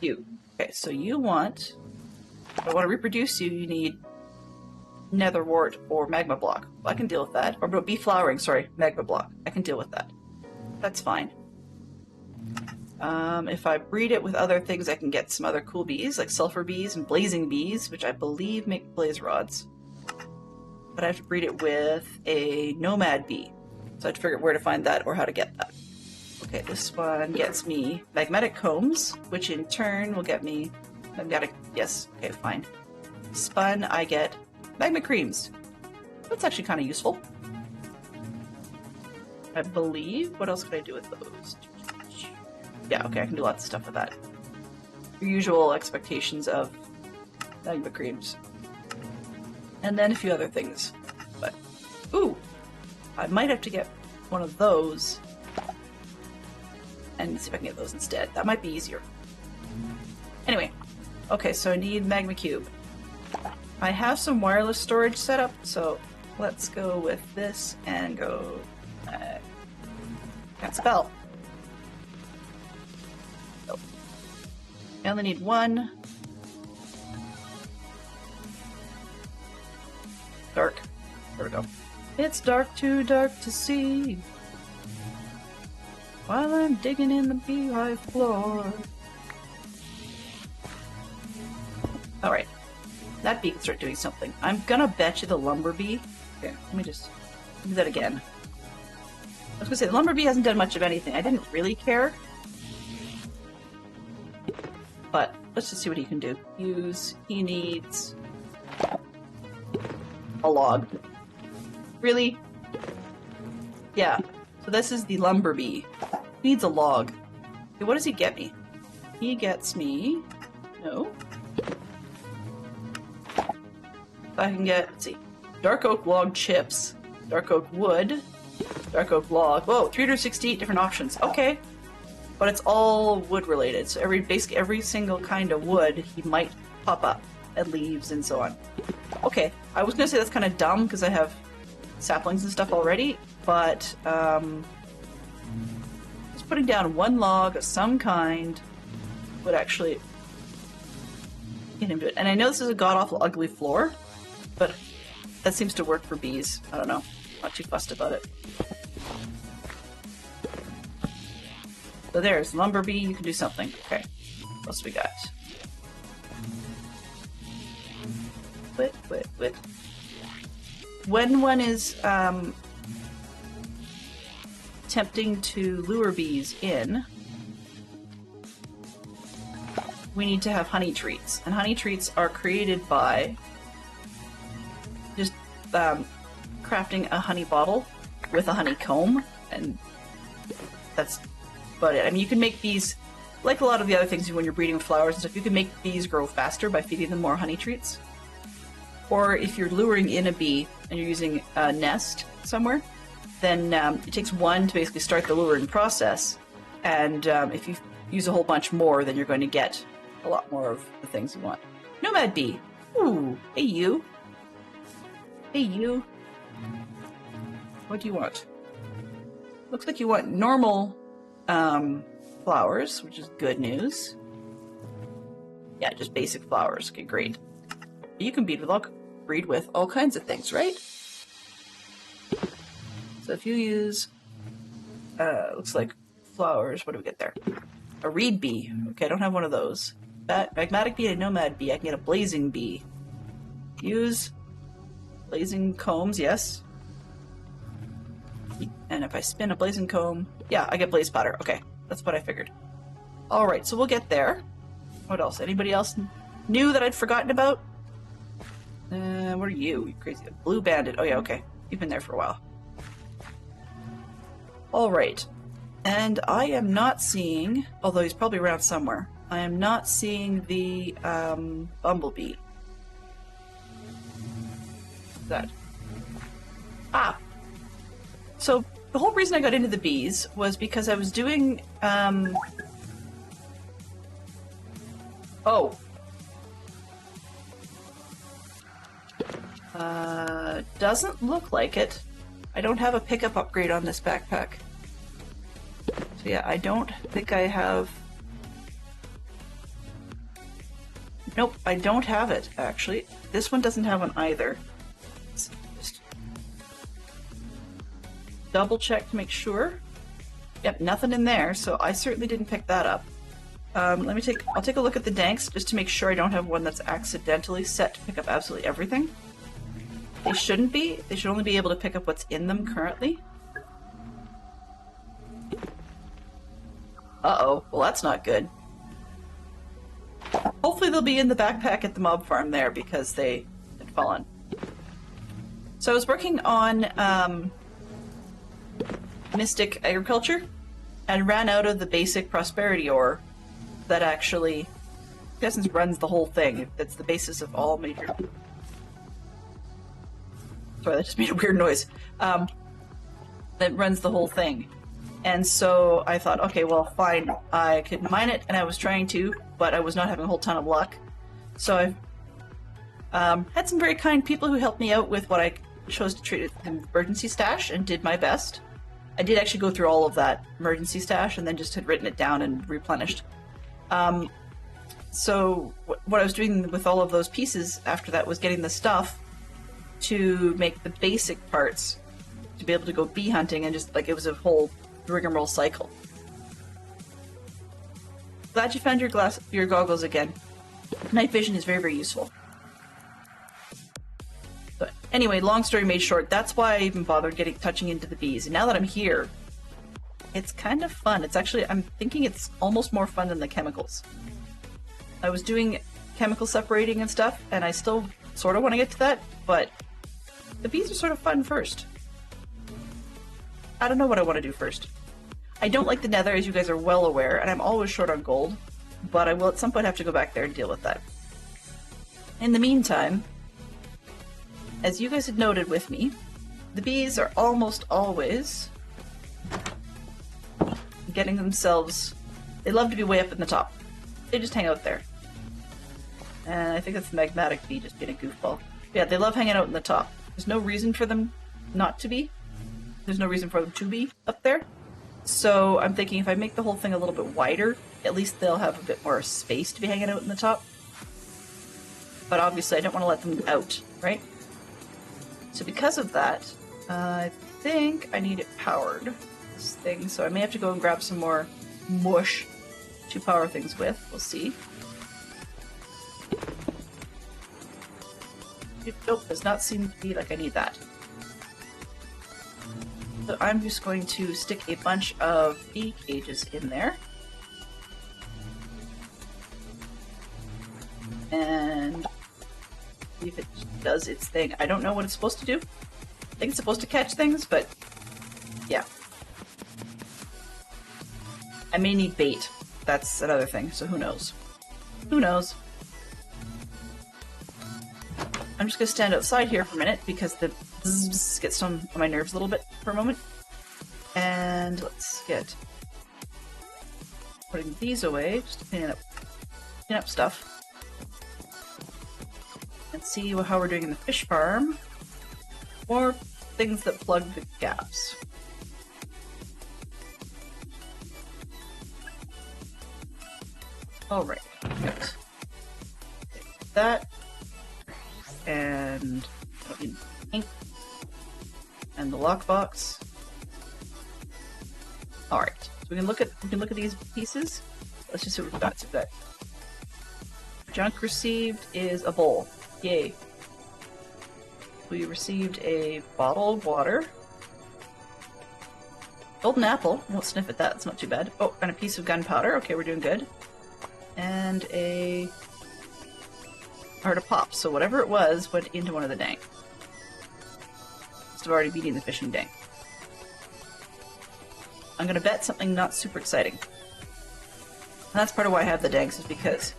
You. Okay, so you want... If I want to reproduce you, you need nether wart or magma block. Well, I can deal with that. Or bee flowering, sorry, magma block. I can deal with that. That's fine. If I breed it with other things, I can get some other cool bees, like sulfur bees and blazing bees, which I believe make blaze rods. But I have to breed it with a nomad bee. So I have to figure out where to find that or how to get that. Okay, this one gets me magmatic combs, which in turn will get me magmatic... Yes, okay, fine. Spun, I get magma creams. That's actually kind of useful. I believe. What else could I do with those? Yeah, okay, I can do lots of stuff with that. Your usual expectations of magma creams. And then a few other things. But, ooh! I might have to get one of those and see if I can get those instead. That might be easier. Anyway, okay, so I need magma cube. I have some wireless storage set up, so let's go with this and go... can't spell. Nope. I only need one. Dark. There we go. It's dark, too dark to see. While I'm digging in the beehive floor. Alright. That bee can start doing something. I'm gonna bet you the lumber bee... Okay, let me just do that again. I was gonna say, the lumber bee hasn't done much of anything. I didn't really care. But, let's just see what he can do. He needs... a log. Really? Yeah. So this is the lumber bee. He needs a log. Okay, what does he get me? He gets me... No. I can get, let's see, dark oak log chips, dark oak wood, dark oak log. Whoa, 368 different options. Okay. But it's all wood related. So basically every single kind of wood he might pop up, and leaves and so on. Okay, I was gonna say that's kind of dumb because I have saplings and stuff already, but just putting down one log of some kind would actually get him to it. And I know this is a god-awful ugly floor, but that seems to work for bees. I don't know. Not too fussed about it. So there's lumber bee. You can do something. Okay. What else we got? Wait. When one is attempting to lure bees in, we need to have honey treats. And honey treats are created by just crafting a honey bottle with a honeycomb, and that's about it. I mean, you can make bees, like a lot of the other things when you're breeding with flowers and stuff, you can make bees grow faster by feeding them more honey treats. Or if you're luring in a bee and you're using a nest somewhere, then it takes one to basically start the luring process, and if you use a whole bunch more, then you're going to get a lot more of the things you want. Nomad bee! Ooh, hey you! Hey you! What do you want? Looks like you want normal flowers, which is good news. Yeah, just basic flowers. Okay, great. You can breed with all kinds of things, right? So if you use, looks like flowers, what do we get there? A reed bee. Okay, I don't have one of those. Magmatic bee and a nomad bee. I can get a blazing bee. Use blazing combs, yes. And if I spin a blazing comb, yeah, I get blaze powder. Okay, that's what I figured. All right, so we'll get there. What else? Anybody else new that I'd forgotten about? What are you? You crazy. Blue bandit. Oh yeah, okay. You've been there for a while. All right. And I am not seeing, although he's probably around somewhere, I am not seeing the bumblebee. What's that? Ah. So the whole reason I got into the bees was because I was doing, doesn't look like it. I don't have a pickup upgrade on this backpack. So yeah, I don't think I have... Nope, I don't have it, actually. This one doesn't have one either. Let's just double check to make sure. Yep, nothing in there, so I certainly didn't pick that up. I'll take a look at the danks just to make sure I don't have one that's accidentally set to pick up absolutely everything. They shouldn't be. They should only be able to pick up what's in them currently. Uh-oh. Well, that's not good. Hopefully they'll be in the backpack at the mob farm there because they had fallen. So I was working on Mystic Agriculture and ran out of the basic prosperity ore that actually, in essence, runs the whole thing. That's the basis of all major... Sorry, that just made a weird noise. That runs the whole thing. And so I thought, okay, well, fine, I could mine it, and I was trying to, but I was not having a whole ton of luck. So I had some very kind people who helped me out with what I chose to treat as an emergency stash, and did my best. I did actually go through all of that emergency stash, and then just had written it down and replenished. So what I was doing with all of those pieces after that was getting the stuff to make the basic parts to be able to go bee hunting, and just like it was a whole rigmarole cycle. Glad you found your goggles again. Night vision is very, very useful. But anyway, long story made short, that's why I even bothered touching into the bees. And now that I'm here, it's kind of fun. It's actually, I'm thinking it's almost more fun than the chemicals. I was doing chemical separating and stuff, and I still sort of want to get to that, but the bees are sort of fun first. I don't know what I want to do first. I don't like the nether, as you guys are well aware, and I'm always short on gold, but I will at some point have to go back there and deal with that. In the meantime, as you guys had noted with me, the bees are almost always getting themselves... They love to be way up in the top. They just hang out there. And I think that's the magmatic bee just being a goofball. Yeah, they love hanging out in the top. There's no reason for them not to be. There's no reason for them to be up there. So I'm thinking if I make the whole thing a little bit wider, at least they'll have a bit more space to be hanging out in the top. But obviously I don't want to let them out, right? So because of that, I think I need it powered, this thing. So I may have to go and grab some more mush to power things with. We'll see. Nope, does not seem to be like I need that. So I'm just going to stick a bunch of bee cages in there. And see if it does its thing. I don't know what it's supposed to do. I think it's supposed to catch things, but yeah. I may need bait. That's another thing, so who knows? Who knows? I'm just going to stand outside here for a minute because the bzzz gets on my nerves a little bit for a moment. And let's get putting these away, just cleaning up stuff. And see how we're doing in the fish farm. More things that plug the gaps. Alright, good. That. And ink and the lockbox. All right, so we can look at these pieces. Let's just see what we've got. So we've got junk received is a bowl. Yay! We received a bottle of water. Golden apple. Won't sniff at that. It's not too bad. Oh, and a piece of gunpowder. Okay, we're doing good. And a heart of pop. So whatever it was went into one of the dank. Must have already beaten the fishing dank. I'm gonna bet something not super exciting. And that's part of why I have the danks, is because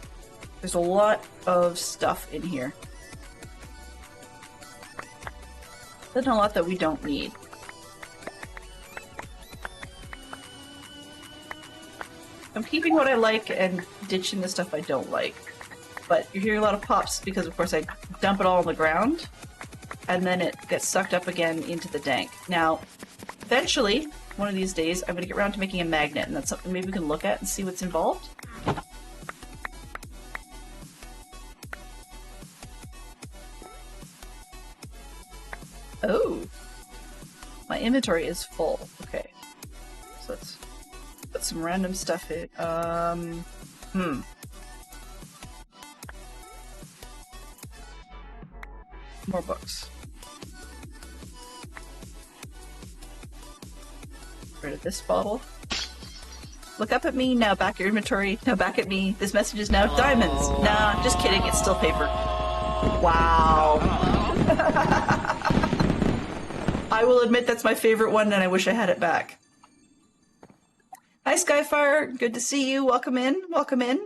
there's a lot of stuff in here. There's a lot that we don't need. I'm keeping what I like and ditching the stuff I don't like. But you're hearing a lot of pops because, of course, I dump it all on the ground, and then it gets sucked up again into the dank. Now, eventually, one of these days, I'm going to get around to making a magnet, and that's something maybe we can look at and see what's involved. Oh! My inventory is full. Okay. So let's put some random stuff in. More books. Rid of this bottle. Look up at me, now back at your inventory, now back at me. This message is now diamonds. Nah, just kidding, it's still paper. Wow. I will admit that's my favorite one and I wish I had it back. Hi Skyfire, good to see you. Welcome in, welcome in.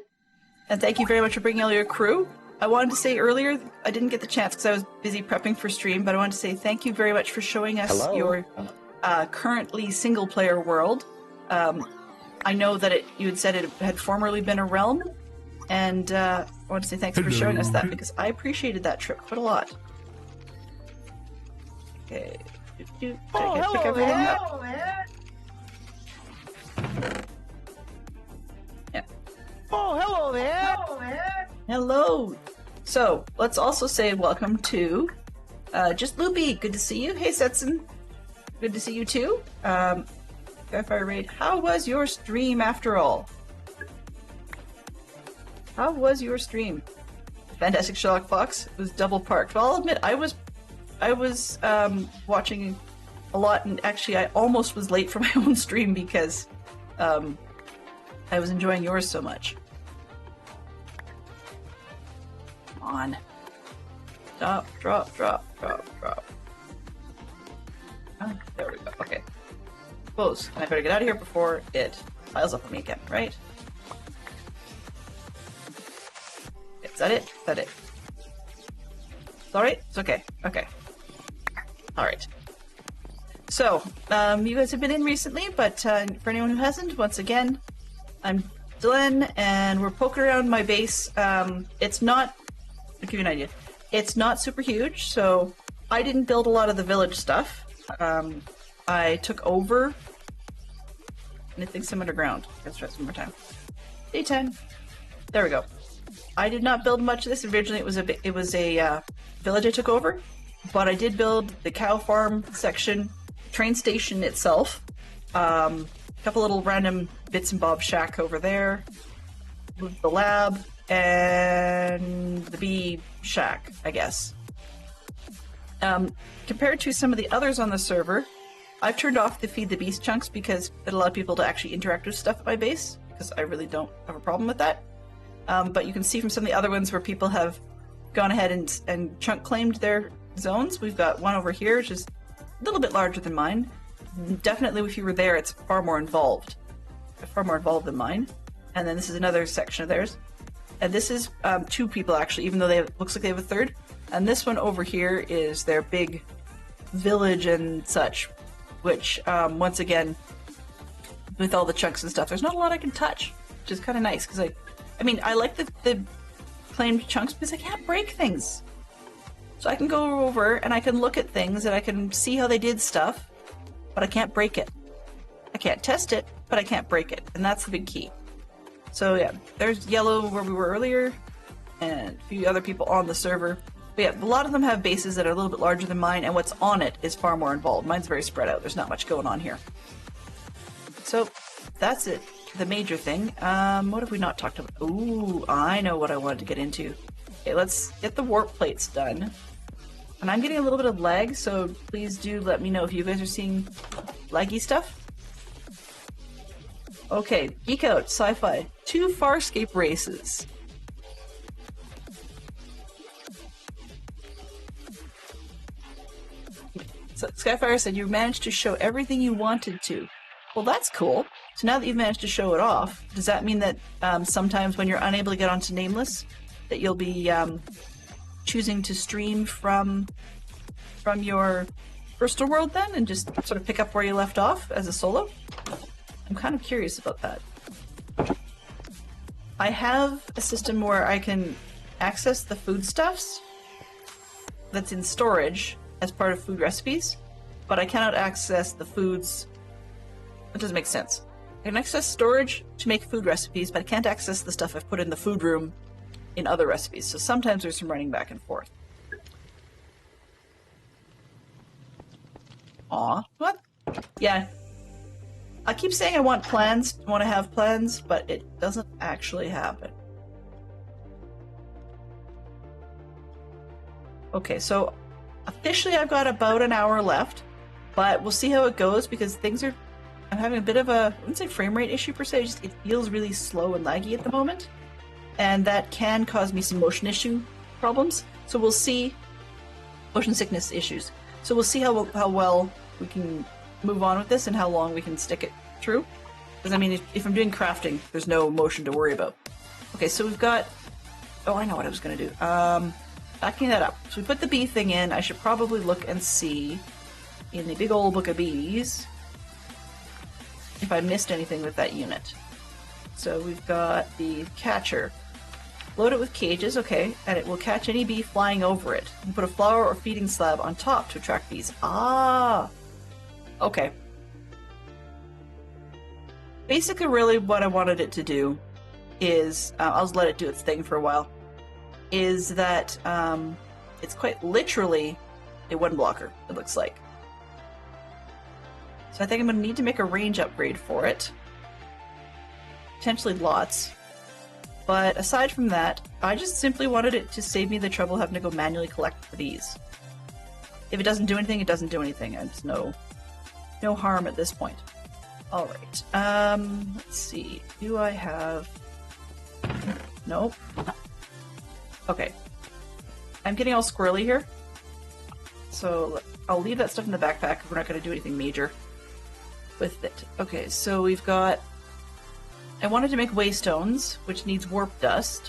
And thank you very much for bringing all your crew. I wanted to say earlier, I didn't get the chance because I was busy prepping for stream, but I wanted to say thank you very much for showing us your currently single-player world. I know that you had said it had formerly been a realm, and I want to say thanks for showing us that because I appreciated that trip quite a lot. Okay. Pick everything up. Yeah. Oh, hello there! Hello there! Hello! So, let's also say welcome to Just Loopy. Good to see you. Hey, Setson. Good to see you too. Skyfire Raid, how was your stream after all? How was your stream? Fantastic Sherlock Fox was double parked. Well, I'll admit, I was watching a lot, and actually I almost was late for my own stream because I was enjoying yours so much. Come on. Stop, drop, drop, drop, drop. Oh, there we go. Okay. Close. And I better get out of here before it piles up on me again, right? Is that it? Is that it? It's alright? It's okay. Okay. Alright. So, you guys have been in recently, but for anyone who hasn't, once again, I'm Dylan, and we're poking around my base. It's not... I'll give you an idea. It's not super huge, so I didn't build a lot of the village stuff. I took over. Anything some underground. Let's try this one more time. Daytime. There we go. I did not build much of this. Originally, it was a village I took over, but I did build the cow farm section, train station itself, a couple little random bits and bobs shack over there, the lab, and the bee shack, I guess. Compared to some of the others on the server, I've turned off the feed the beast chunks because it allowed people to actually interact with stuff at my base, because I really don't have a problem with that. But you can see from some of the other ones where people have gone ahead and chunk claimed their zones. We've got one over here, which is a little bit larger than mine. Definitely, if you were there, it's far more involved than mine. And then this is another section of theirs. And this is two people, actually, even though looks like they have a third. And this one over here is their big village and such, which, once again, with all the chunks and stuff, there's not a lot I can touch, which is kind of nice, because I mean, I like the claimed chunks because I can't break things. So I can go over and I can look at things and I can see how they did stuff, but I can't break it. I can't test it, but I can't break it, and that's the big key. So yeah, there's Yellow where we were earlier, and a few other people on the server. But yeah, a lot of them have bases that are a little bit larger than mine, and what's on it is far more involved. Mine's very spread out. There's not much going on here. So that's it. The major thing. What have we not talked about? Ooh, I know what I wanted to get into. Okay, let's get the warp plates done. And I'm getting a little bit of lag, so please do let me know if you guys are seeing laggy stuff. Okay, Geek Out, Sci-Fi. 2 Farscape races. So Skyfire said you managed to show everything you wanted to. Well, that's cool. So now that you've managed to show it off, does that mean that sometimes when you're unable to get onto Nameless, that you'll be choosing to stream from your personal world then, and just sort of pick up where you left off as a solo? I'm kind of curious about that. I have a system where I can access the foodstuffs that's in storage as part of food recipes, but I cannot access the foods. That doesn't make sense. I can access storage to make food recipes, but I can't access the stuff I've put in the food room in other recipes, so sometimes there's some running back and forth. Aw, what? Yeah. I keep saying I want plans, want to have plans, but it doesn't actually happen. Okay, so officially I've got about an hour left, but we'll see how it goes because I'm having a bit of a, I wouldn't say frame rate issue per se, just it feels really slow and laggy at the moment. And that can cause me some motion issue problems. So we'll see, motion sickness issues. So we'll see how well we can move on with this and how long we can stick it through. Because I mean, if I'm doing crafting, there's no motion to worry about. Okay, so we've got, oh, I know what I was gonna do. Backing that up. So we put the bee thing in. I should probably look and see in the big old book of bees if I missed anything with that unit. So we've got the catcher. Load it with cages, okay, and it will catch any bee flying over it. And put a flower or feeding slab on top to attract bees. Ah! Okay. Basically, really what I wanted it to do is, I'll just let it do its thing for a while, is that it's quite literally a one blocker, it looks like. So I think I'm going to need to make a range upgrade for it. Potentially lots. But aside from that, I just simply wanted it to save me the trouble having to go manually collect for these. If it doesn't do anything, it doesn't do anything. It's no harm at this point. Alright, let's see. Do I have... Nope. Okay. I'm getting all squirrely here. So I'll leave that stuff in the backpack if we're not going to do anything major with it. Okay, so we've got... I wanted to make waystones, which needs warp dust,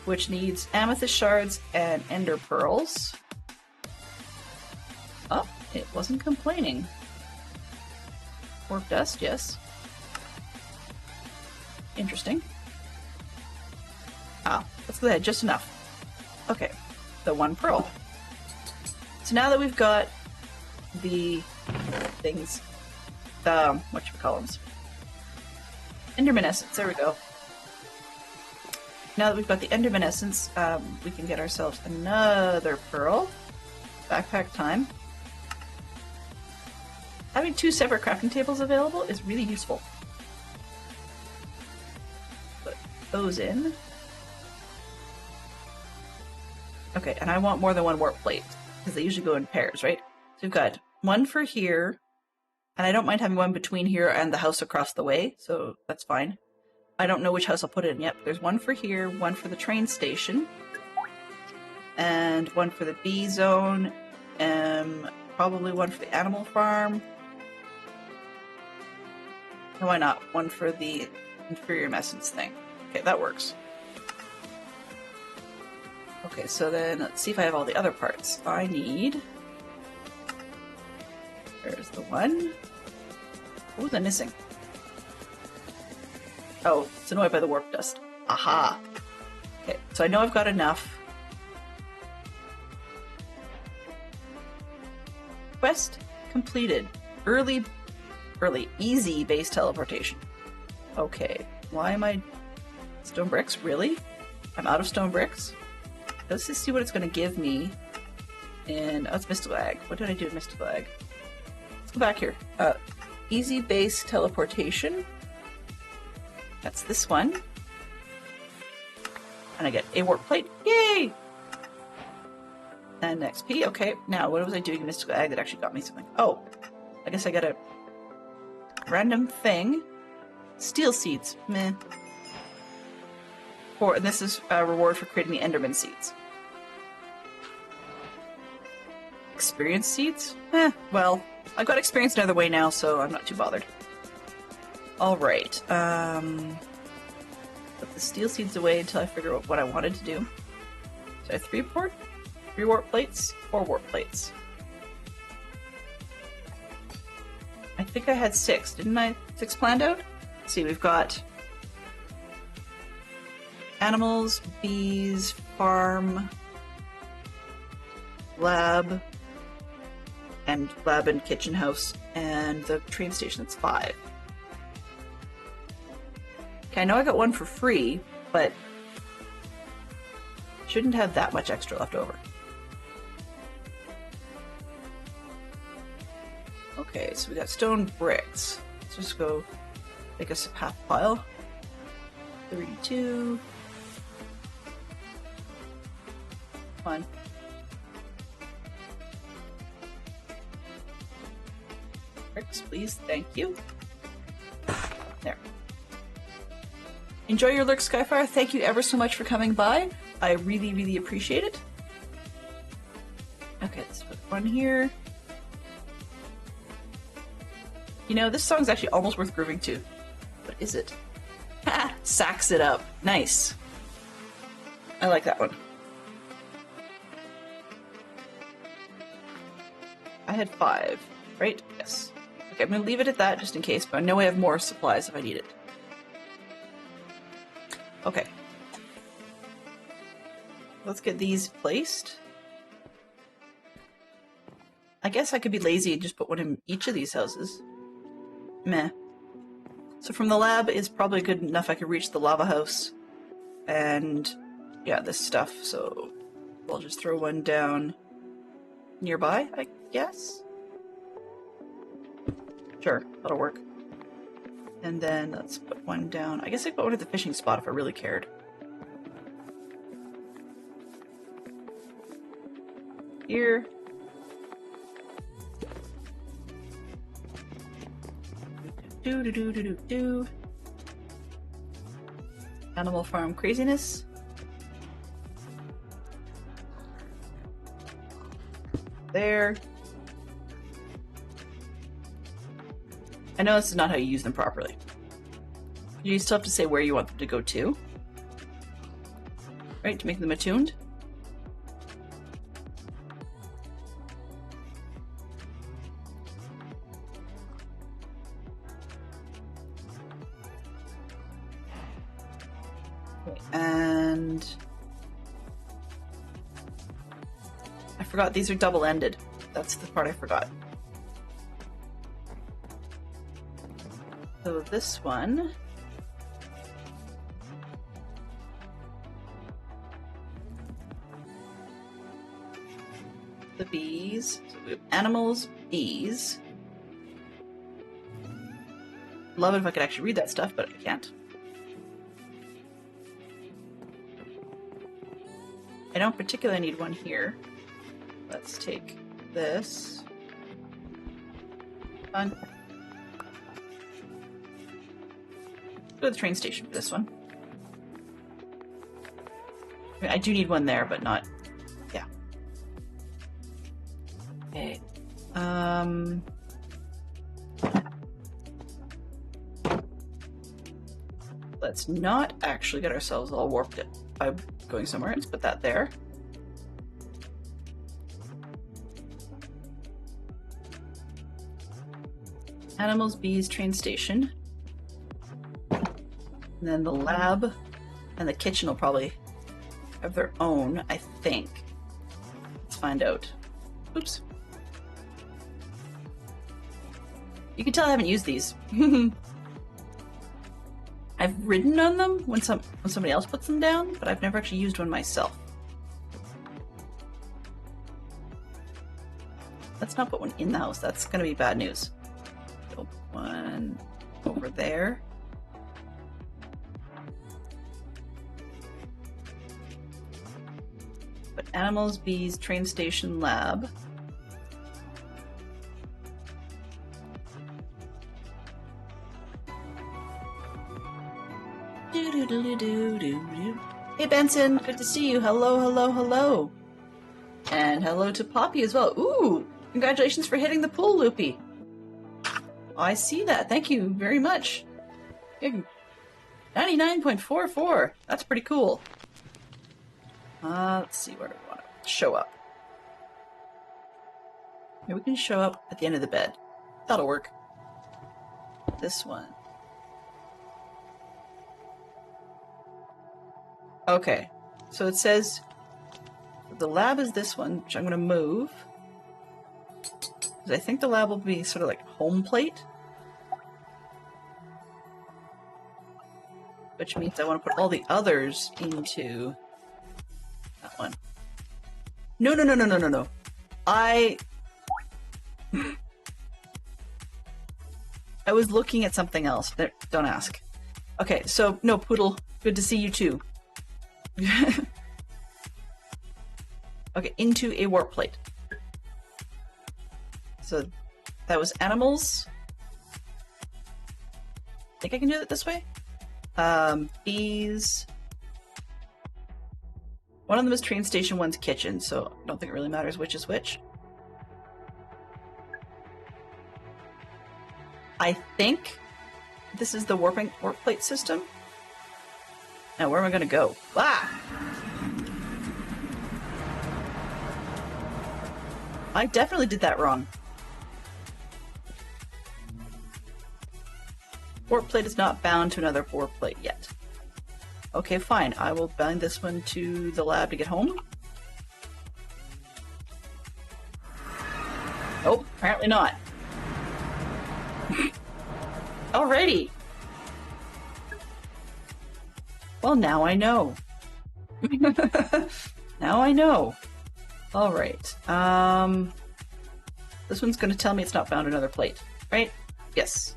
which needs amethyst shards and ender pearls. Oh, it wasn't complaining. Warp dust, yes. Interesting. Ah, let's go ahead, just enough. Okay, the 1 pearl. So now that we've got the things, the whatchamacallums, Enderman essence, there we go. Now that we've got the Enderman essence, we can get ourselves another pearl. Backpack time. Having 2 separate crafting tables available is really useful. Put those in. Okay, and I want more than 1 warp plate, because they usually go in pairs, right? So we've got 1 for here, and I don't mind having 1 between here and the house across the way, so that's fine. I don't know which house I'll put it in yet, but there's 1 for here, 1 for the train station, and 1 for the bee zone, and probably 1 for the animal farm. And why not? 1 for the inferior essence thing. Okay, that works. Okay, so then let's see if I have all the other parts. I need... There's the 1. What was I missing? Oh, it's annoyed by the warp dust. Aha! Okay, so I know I've got enough. Quest completed. Early, easy base teleportation. Okay, why am I... Stone bricks? Really? I'm out of stone bricks? Let's just see what it's going to give me in... Oh, it's Mystical Egg. What did I do with Mystical Egg? Let's go back here. Easy base teleportation. That's this one. And I get a warp plate. Yay! And XP. Okay, now what was I doing in Mystical Egg that actually got me something? Oh, I guess I got a random thing. Steel seeds, meh. And this is a reward for creating the Enderman seeds. Experience seeds? Well, I've got experience another way now, so I'm not too bothered. Alright, put the steel seeds away until I figure out what I wanted to do. So I have 3 warp plates, 4 warp plates. I think I had 6, didn't I? 6 planned out? Let's see, we've got animals, bees, farm, lab and kitchen house, and the train station. That's 5. Okay, I know I got 1 for free, but shouldn't have that much extra left over. Okay, so we got stone bricks. Let's just go make us a path pile. 32. Fine. Bricks, please. Thank you. There. Enjoy your lurk, Skyfire. Thank you ever so much for coming by. I really, really appreciate it. Okay, let's put 1 here. You know, this song's actually almost worth grooving to. What is it? Ha! Sax it up. Nice. I like that one. I had 5, right? Yes. Okay, I'm gonna leave it at that just in case, but I know I have more supplies if I need it. Okay. Let's get these placed. I guess I could be lazy and just put 1 in each of these houses. Meh. So from the lab is probably good enough I could reach the lava house. And yeah, this stuff, so I'll just throw 1 down nearby, I guess? Sure, that'll work. And then let's put 1 down. I guess I could put 1 at the fishing spot if I really cared. Here. Do. Animal farm craziness. There. I know this is not how you use them properly. You still have to say where you want them to go to. Right, to make them attuned. And I forgot these are double-ended. That's the part I forgot. So this one the bees. So we have animals, bees. Love it if I could actually read that stuff, but I can't. I don't particularly need 1 here. Let's take this. Fun. Go to the train station for this one. I mean, I do need 1 there, but not... yeah. Okay. Let's not actually get ourselves all warped by going somewhere. Let's put that there. Animals, bees, train station. And then the lab and the kitchen will probably have their own, I think. Let's find out. Oops. You can tell I haven't used these. I've ridden on them when somebody else puts them down, but I've never actually used one myself. Let's not put 1 in the house. That's going to be bad news. So 1 over there. But animals, bees, train station, lab. Do-do-do-do-do-do. Hey Benson, good to see you. Hello, hello, hello. And hello to Poppy as well. Ooh, congratulations for hitting the pool, Loopy. I see that. Thank you very much. 99.44. That's pretty cool. Let's see, where do we want to show up? Maybe we can show up at the end of the bed. That'll work. This one. Okay, so it says the lab is this one, which I'm going to move. Because I think the lab will be sort of like home plate. Which means I want to put all the others into that one. No, no, no, no, no, no, no. I was looking at something else. Don't ask. Okay, so, no, Poodle, good to see you too. Okay, into a warp plate. So, that was animals. Think I can do it this way? Bees. One of them is train station, one's kitchen, so I don't think it really matters which is which. I think this is the warp plate system. Now, where am I going to go? Ah! I definitely did that wrong. Warp plate is not bound to another warp plate yet. Okay, fine. I will bind this one to the lab to get home. Oh, apparently not. Alrighty. Well, now I know. Now I know. Alright. This one's going to tell me it's not bound to another plate, right? Yes.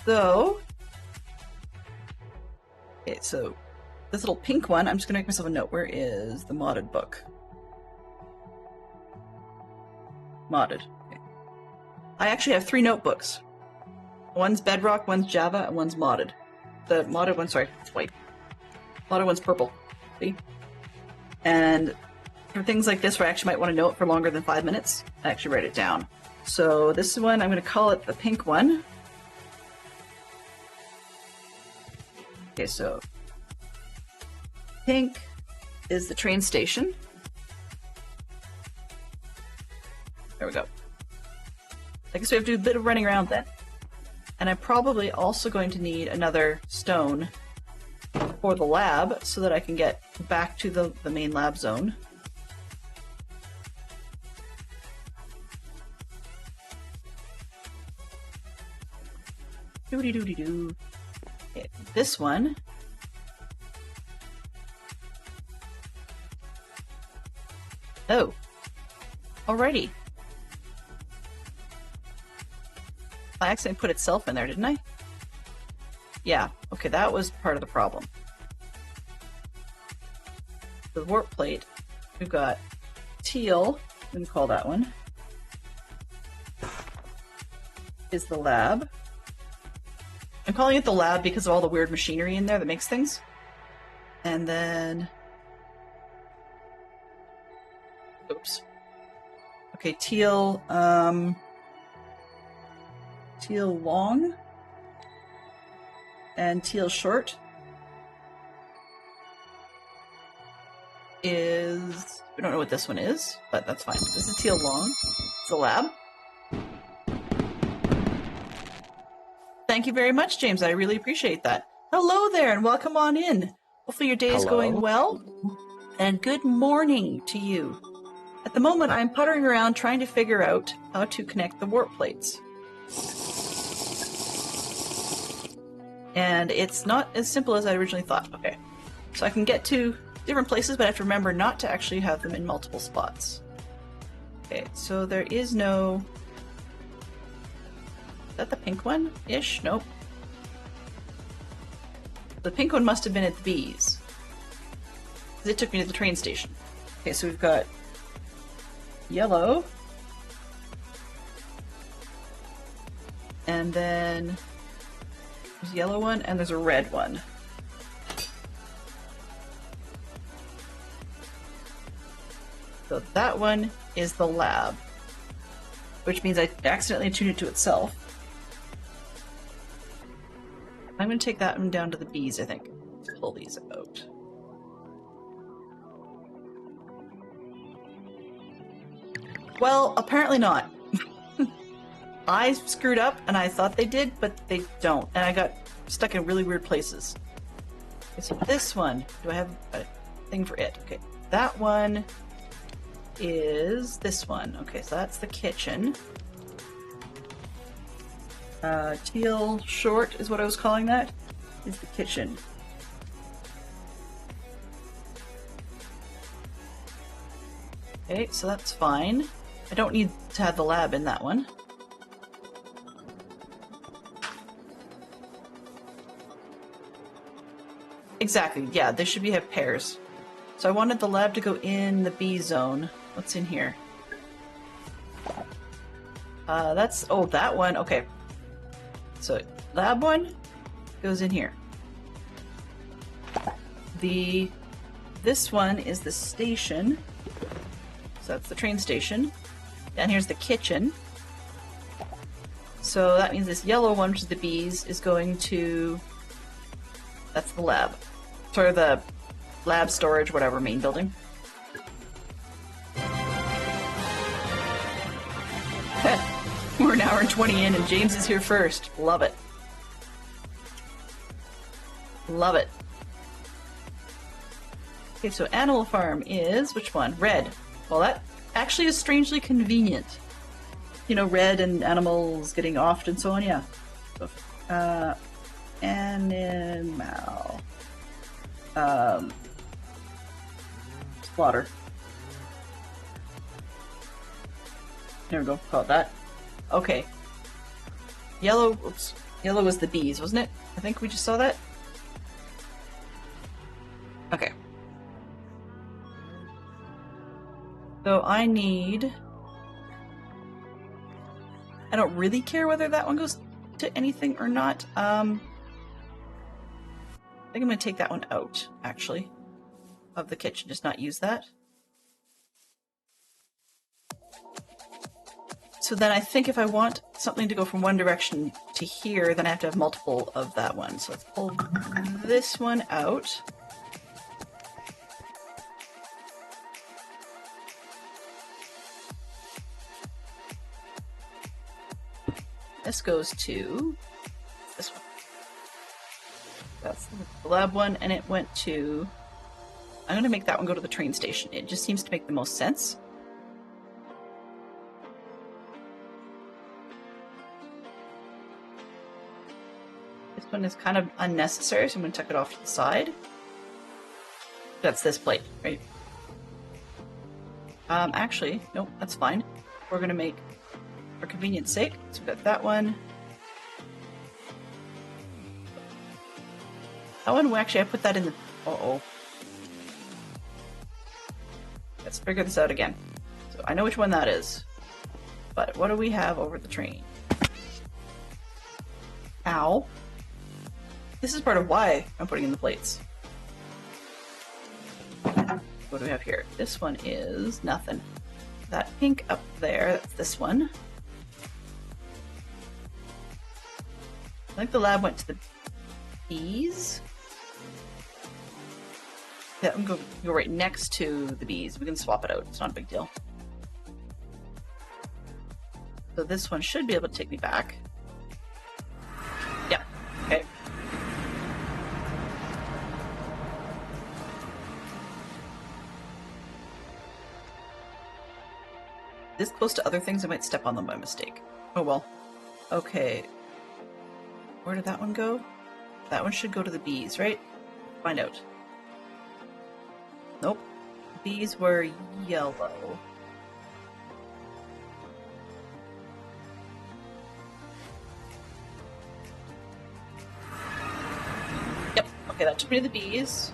So, okay, so this little pink one, I'm just going to make myself a note. Where is the modded book? Modded. Okay. I actually have 3 notebooks. One's Bedrock, one's Java, and one's modded. The modded one, sorry, it's white. Modded one's purple. See? And for things like this where I actually might want to know it for longer than 5 minutes, I actually write it down. So this one, I'm going to call it the pink one. Okay, so pink is the train station. There we go. I guess we have to do a bit of running around then. And I'm probably also going to need another stone for the lab so that I can get back to the main lab zone. Doody-doody-doo. Okay, this one. Oh. Alrighty. I accidentally put itself in there, didn't I? Yeah. Okay, that was part of the problem. The warp plate. We've got teal. We can call that one. Is the lab. I'm calling it the lab because of all the weird machinery in there that makes things. And then... Oops. Okay, teal, teal long. And teal short. Is... We don't know what this one is, but that's fine. This is teal long. It's the lab. Thank you very much, James. I really appreciate that. Hello there, and welcome on in. Hopefully your day is going well. And good morning to you. At the moment, I'm puttering around trying to figure out how to connect the warp plates. And it's not as simple as I originally thought. Okay, so I can get to different places, but I have to remember not to actually have them in multiple spots. Okay, so there is no... Is that the pink one-ish? Nope. The pink one must have been at the bees. Because it took me to the train station. Okay, so we've got yellow. And then there's a yellow one and there's a red one. So that one is the lab, which means I accidentally tuned it to itself. I'm going to take that one down to the bees, I think. Pull these out. Well, apparently not. I screwed up and I thought they did, but they don't. And I got stuck in really weird places. Okay, so this one, do I have a thing for it? Okay, that one is this one. Okay, so that's the kitchen. Teal short is what I was calling that, is the kitchen. Okay, so that's fine. I don't need to have the lab in that one. Exactly, yeah, they should have pairs. So I wanted the lab to go in the B zone. What's in here? That's, oh, that one, okay. So, lab one goes in here. This one is the station. So that's the train station. Down here's the kitchen. So that means this yellow one, which is the bees, is going to... That's the lab. Sort of the lab storage, whatever, main building. We're an hour and 20 in and James is here first. Love it. Love it. Okay, so Animal Farm is, which one? Red. Well, that actually is strangely convenient. You know, red and animals getting offed and so on, yeah. So, animal. Slaughter. There we go, call it that. Okay. Yellow, oops. Yellow was the bees, wasn't it? I think we just saw that. Okay. So I need... I don't really care whether that one goes to anything or not. I think I'm going to take that one out, actually, of the kitchen. Just not use that. So then I think if I want something to go from one direction to here, then I have to have multiple of that one. So let's pull this one out. This goes to this one. That's the lab one, and it went to... I'm going to make that one go to the train station. It just seems to make the most sense. This one is kind of unnecessary, so I'm going to tuck it off to the side. That's this plate, right? Actually, nope, that's fine. We're going to make, for convenience sake, so we've got that one. That one, actually, I put that in the... Uh-oh. Let's figure this out again. So I know which one that is. But what do we have over the train? Ow. This is part of why I'm putting in the plates. What do we have here? This one is nothing. That pink up there, that's this one. I think the lab went to the bees. Yeah, I'm going to go right next to the bees. We can swap it out. It's not a big deal. So this one should be able to take me back. Yeah. Okay. This close to other things, I might step on them by mistake. Oh well. Okay. Where did that one go? That one should go to the bees, right? Find out. Nope. Bees were yellow. Yep. Okay, that took me to the bees.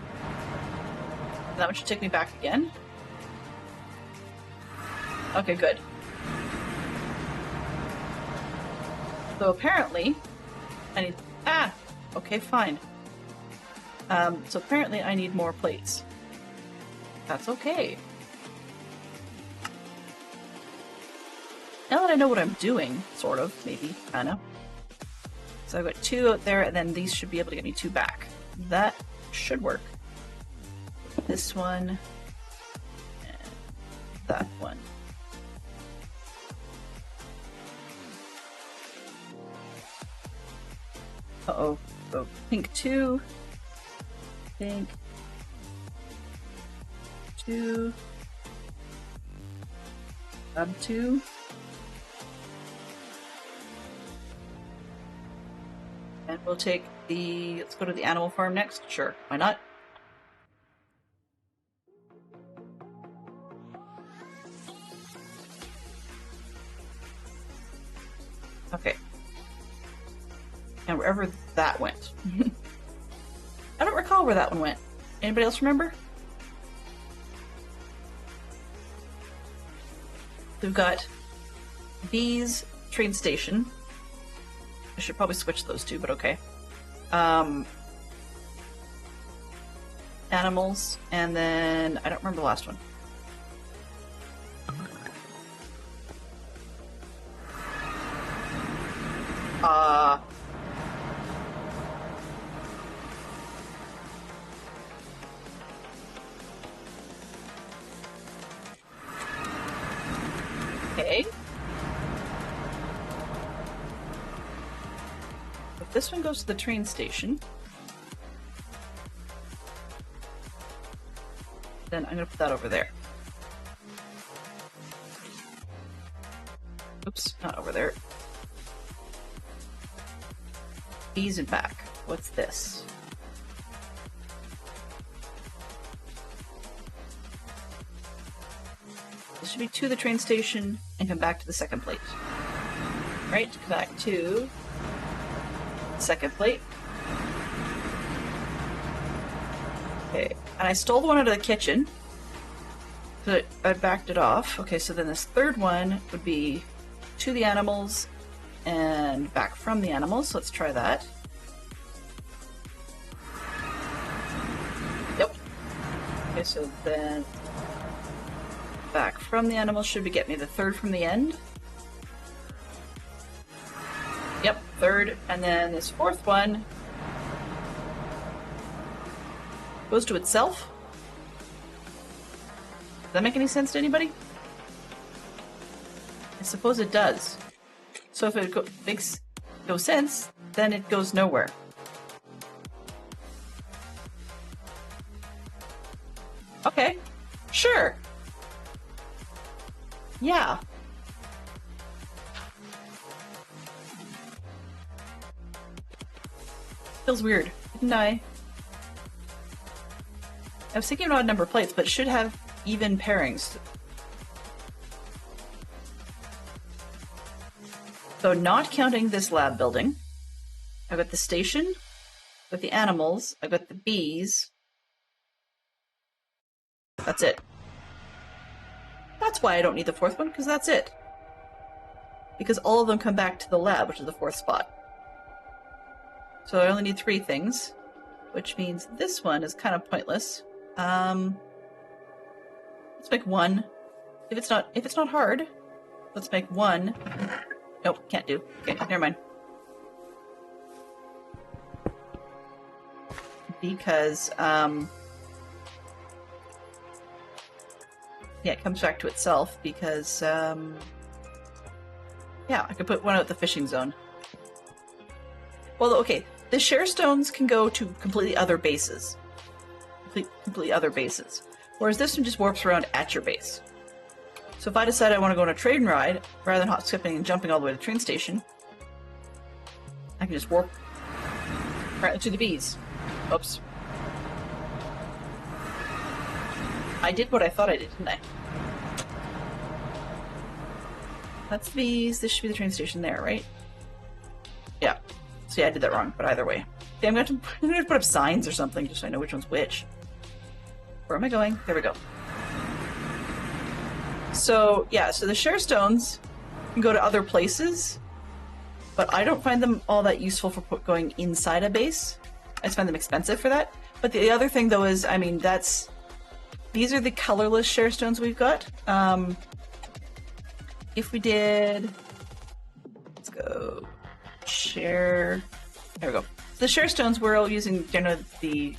That one should take me back again. Okay, good. So apparently, I need... Ah! Okay, fine. So apparently I need more plates. That's okay. Now that I know what I'm doing, sort of, maybe, kinda. So I've got 2 out there, and then these should be able to get me 2 back. That should work. This one, and that one. Uh-oh. So pink 2. Pink 2. 2. And we'll take the... Let's go to the animal farm next. Sure, why not? Okay. And wherever that went. I don't recall where that one went. Anybody else remember? We've got Bees train station. I should probably switch those two, but okay. Animals, and then I don't remember the last one. Okay. If this one goes to the train station, then I'm gonna put that over there. Oops, not over there. Bees and back. What's this? This should be to the train station and come back to the second plate. Right, come back to the second plate. Okay, and I stole the one out of the kitchen. So I backed it off. Okay, so then this third one would be to the animals and back from the animals. Let's try that. Yep. Okay, so then back from the animals should be get me the third from the end. Yep, third, and then this fourth one goes to itself. Does that make any sense to anybody? I suppose it does. So if it makes no sense, then it goes nowhere. Okay, sure. Yeah. Feels weird, didn't I? I was thinking of odd number plates, but it should have even pairings. So not counting this lab building, I've got the station, I've got the animals, I've got the bees. That's it. That's why I don't need the fourth one, because that's it. Because all of them come back to the lab, which is the fourth spot. So I only need 3 things, which means this one is kind of pointless. Let's make 1. If it's not hard, let's make 1. Nope, can't do. Okay, never mind. Because, yeah, it comes back to itself because, yeah, I could put one out the fishing zone. Well, okay, the share stones can go to completely other bases. Completely other bases. Whereas this one just warps around at your base. So if I decide I want to go on a train ride, rather than hot skipping and jumping all the way to the train station, I can just warp right to the bees. Oops. I did what I thought I did, didn't I? That's the bees. This should be the train station there, right? Yeah. See, I did that wrong, but either way. Okay, I'm going to put up signs or something just so I know which one's which. Where am I going? There we go. So, yeah, so the share stones can go to other places. but I don't find them all that useful for going inside a base. I just find them expensive for that. But the other thing, though, is, I mean, these are the colorless share stones we've got. If we did, let's go share. There we go. The share stones, we're all using generally the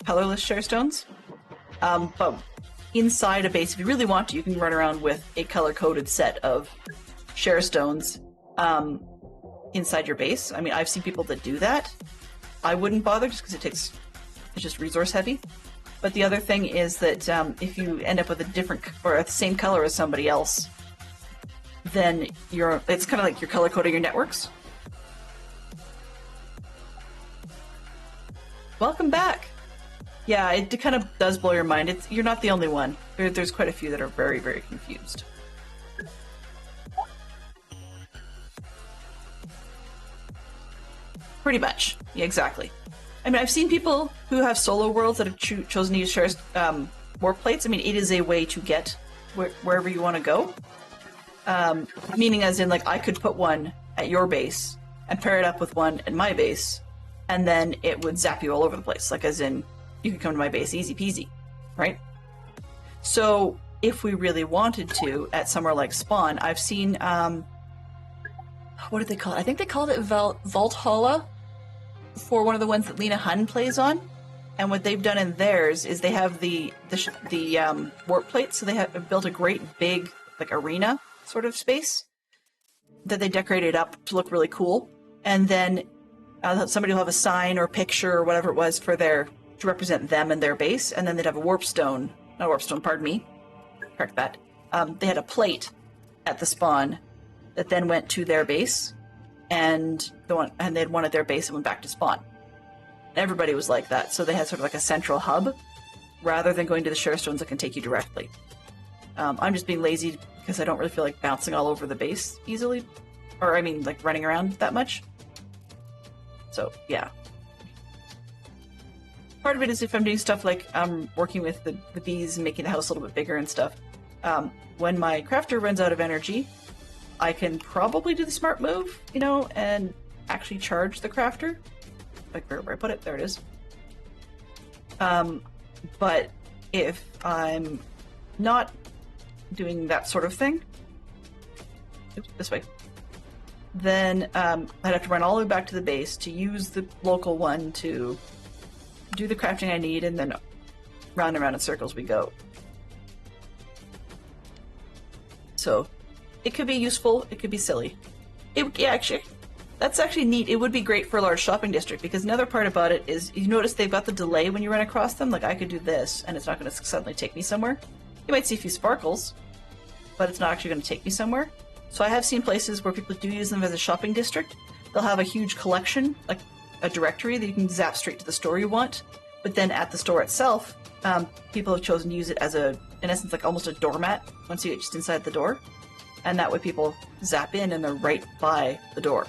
colorless share stones. But inside a base, if you really want to, you can run around with a color-coded set of share stones inside your base. I mean, I've seen people that do that. I wouldn't bother just because it's just resource heavy. But the other thing is that if you end up with a different or the same color as somebody else, then it's kind of like you're color coding your networks. Welcome back. Yeah, it kind of does blow your mind. You're not the only one. There's quite a few that are very, very confused. Pretty much. Yeah, exactly. I mean, I've seen people who have solo worlds that have chosen to use share warp plates. I mean, it is a way to get wherever you want to go. Meaning as in, like, I could put one at your base and pair it up with one at my base, and then it would zap you all over the place. Like, as in, you could come to my base easy peasy, right? So, if we really wanted to, at somewhere like Spawn, I've seen, what did they call it? I think they called it Valhalla for one of the ones that Lena Hun plays on. And what they've done in theirs is they have the warp plates, so they have built a great big, like, arena sort of space that they decorated up to look really cool. And then somebody will have a sign or picture or whatever it was to represent them and their base, and then they'd have a warp stone. Not a warp stone, pardon me. Correct that. They had a plate at the spawn that then went to their base, and they'd wanted their base and went back to spawn. Everybody was like that, so they had sort of like a central hub, rather than going to the share stones that can take you directly. I'm just being lazy because I don't really feel like bouncing all over the base easily, or I mean, like, running around that much. So yeah. Part of it is if I'm doing stuff like working with the bees and making the house a little bit bigger and stuff. When my crafter runs out of energy, I can probably do the smart move, and actually charge the crafter. Like, where I put it, there it is. But if I'm not doing that sort of thing, oops, this way, then I'd have to run all the way back to the base to use the local one to do the crafting I need, and then round and round in circles we go. So it could be useful, it could be silly. Actually, that's actually neat. It would be great for a large shopping district, because another part about it is, you notice they've got the delay when you run across them. Like, I could do this, and it's not going to suddenly take me somewhere. You might see a few sparkles, but it's not actually going to take me somewhere. So I have seen places where people do use them as a shopping district. They'll have a huge collection, like a directory that you can zap straight to the store you want. But then at the store itself, people have chosen to use it as in essence, like almost a doormat once you get just inside the door. And that way people zap in and they're right by the door.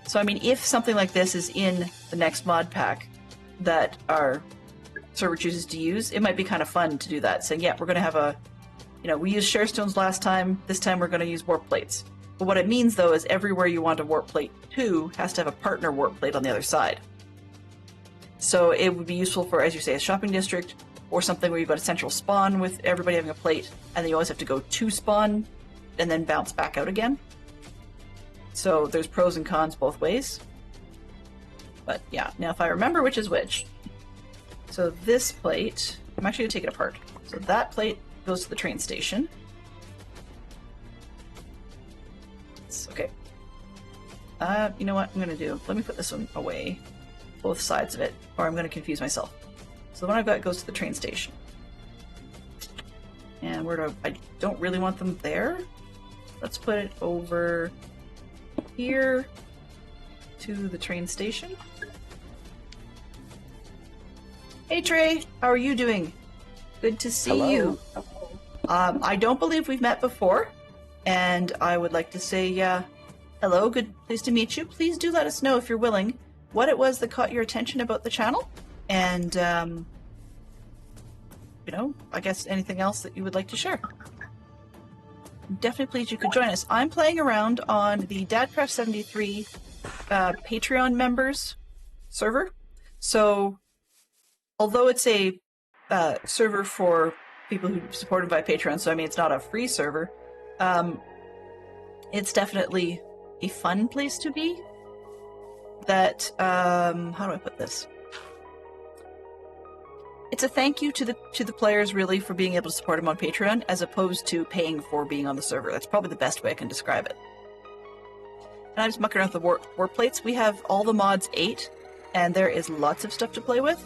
So, I mean, if something like this is in the next mod pack that our server chooses to use, it might be kind of fun to do that. Saying, yeah, we're going to have we used share stones last time, this time we're going to use warp plates. But what it means, though, is everywhere you want a warp plate to has to have a partner warp plate on the other side. So it would be useful for, as you say, a shopping district, or something where you've got a central spawn with everybody having a plate, and then you always have to go to spawn and then bounce back out again. So there's pros and cons both ways. But yeah, now if I remember which is which. So this plate, I'm actually going to take it apart. So that plate goes to the train station. Okay. You know what I'm going to do? Let me put this one away. Both sides of it, or I'm going to confuse myself. So the one I've got goes to the train station. And where I don't really want them there. Let's put it over here to the train station. Hey Trey, how are you doing? Good to see you. I don't believe we've met before, and I would like to say hello, pleased to meet you. Please do let us know, if you're willing, what it was that caught your attention about the channel, and I guess anything else that you would like to share. definitely pleased you could join us. I'm playing around on the Dadcraft73 Patreon members server. So, although it's a server for people who supported by Patreon, so I mean it's not a free server, it's definitely a fun place to be. That, how do I put this? It's a thank you to the players, really, for being able to support them on Patreon, as opposed to paying for being on the server. That's probably the best way I can describe it. And I'm just mucking around with the warp plates. We have all the mods 8, and there is lots of stuff to play with.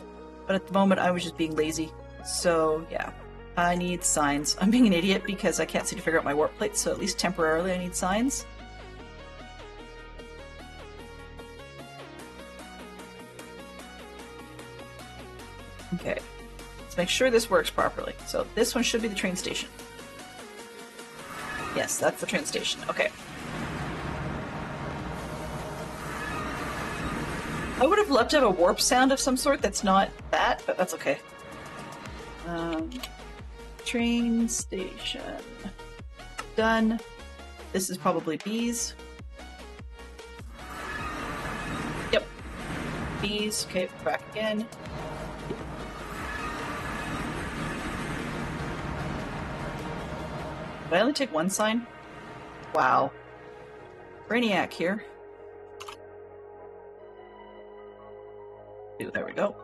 But at the moment, I was just being lazy. So, yeah. I need signs. I'm being an idiot because I can't seem to figure out my warp plates, so at least temporarily I need signs. Okay. Let's make sure this works properly. So this one should be the train station. Yes, that's the train station. Okay. I would have loved to have a warp sound of some sort that's not that, but that's okay. Train station. Done. This is probably bees. Yep. Bees. Okay, back again. Did I only take one sign? Wow. Brainiac here. Ooh, there we go.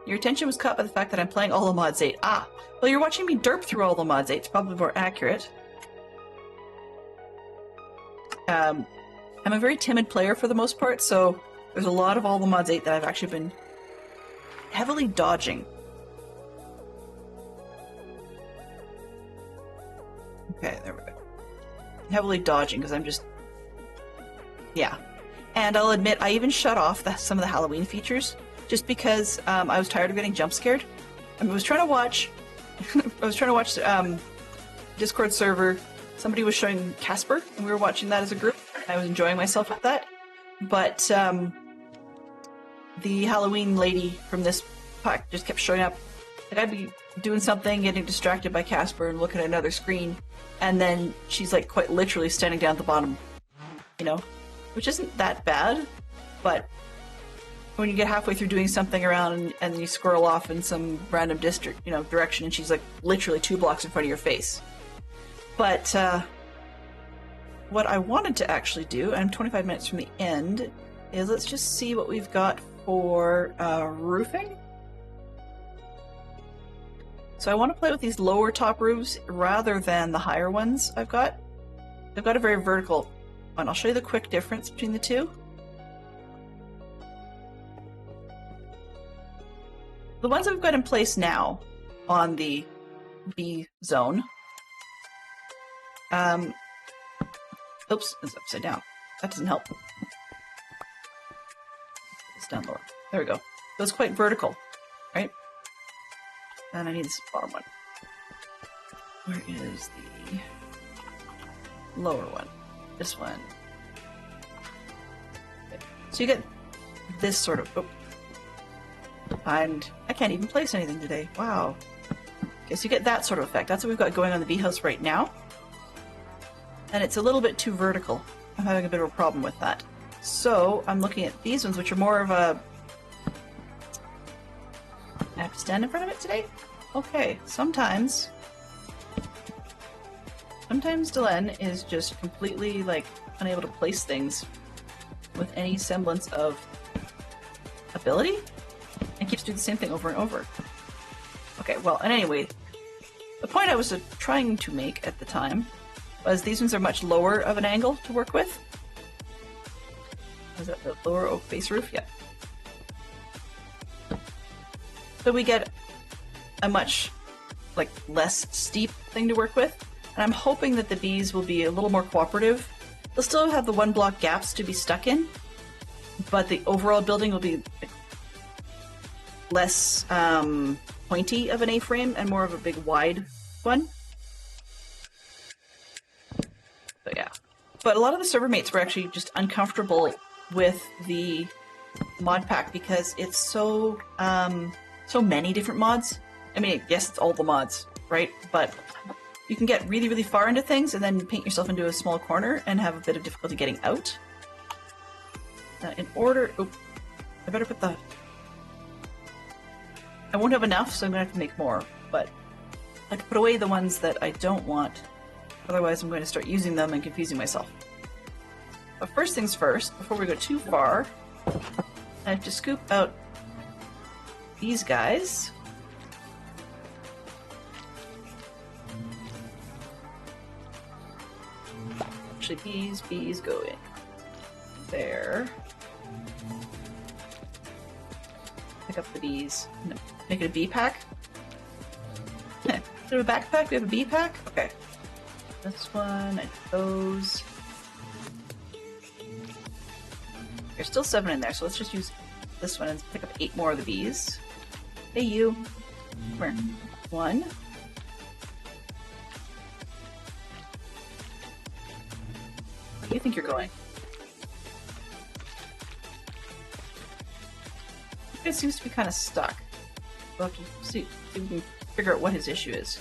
Your attention was caught by the fact that I'm playing all the mods 8. Ah! Well, you're watching me derp through all the mods 8. It's probably more accurate. I'm a very timid player for the most part, so there's a lot of all the mods 8 that I've actually been heavily dodging. Okay, there we go. Heavily dodging, because I'm just... Yeah. And I'll admit, I even shut off some of the Halloween features, just because I was tired of getting jump scared. I was trying to watch... Discord server. Somebody was showing Casper, and we were watching that as a group. I was enjoying myself with that. But the Halloween lady from this pack just kept showing up. Like, I'd be doing something, getting distracted by Casper and looking at another screen, and then she's like quite literally standing down at the bottom, you know? Which isn't that bad, but when you get halfway through doing something around and you scroll off in some random direction, and she's like literally 2 blocks in front of your face. But what I wanted to actually do, and I'm 25 minutes from the end, is let's just see what we've got for roofing. So I want to play with these lower top roofs rather than the higher ones I've got. I've got a very vertical one. I'll show you the quick difference between the two. The ones I've got in place now on the B zone. Oops, it's upside down. That doesn't help. It's down lower. There we go. So it's quite vertical, right? And I need this bottom one. Where is the lower one? This one. Okay. So you get this sort of... Oh. And I can't even place anything today. Wow. Okay, so you get that sort of effect. That's what we've got going on the bee house right now. And it's a little bit too vertical. I'm having a bit of a problem with that. So I'm looking at these ones, which are more of a... I have to stand in front of it today? Okay, sometimes Delenn is just completely, like, unable to place things with any semblance of ability, and keeps doing the same thing over and over. Okay, well, and anyway, the point I was trying to make at the time was these ones are much lower of an angle to work with. Is that the lower oak base roof? Yeah. So we get a much, like, less steep thing to work with. And I'm hoping that the bees will be a little more cooperative. They'll still have the 1 block gaps to be stuck in, but the overall building will be less pointy of an A-frame and more of a big wide one. So yeah. But a lot of the server mates were actually just uncomfortable with the mod pack because it's so many different mods. I mean, yes, it's all the mods, right? But you can get really, really far into things and then paint yourself into a small corner and have a bit of difficulty getting out. In order... Oh, I better put the... I won't have enough, so I'm going to have to make more, but I have to put away the ones that I don't want. Otherwise, I'm going to start using them and confusing myself. But first things first, before we go too far, I have to scoop out these guys. Actually, bees go in there. Pick up the bees. No, make it a bee pack. Instead of a backpack, we have a bee pack? Okay. This one, and those. There's still 7 in there, so let's just use this one and pick up 8 more of the bees. Hey, you. Come here. 1. Where do you think you're going? It seems to be kind of stuck. We'll have to see if we can figure out what his issue is.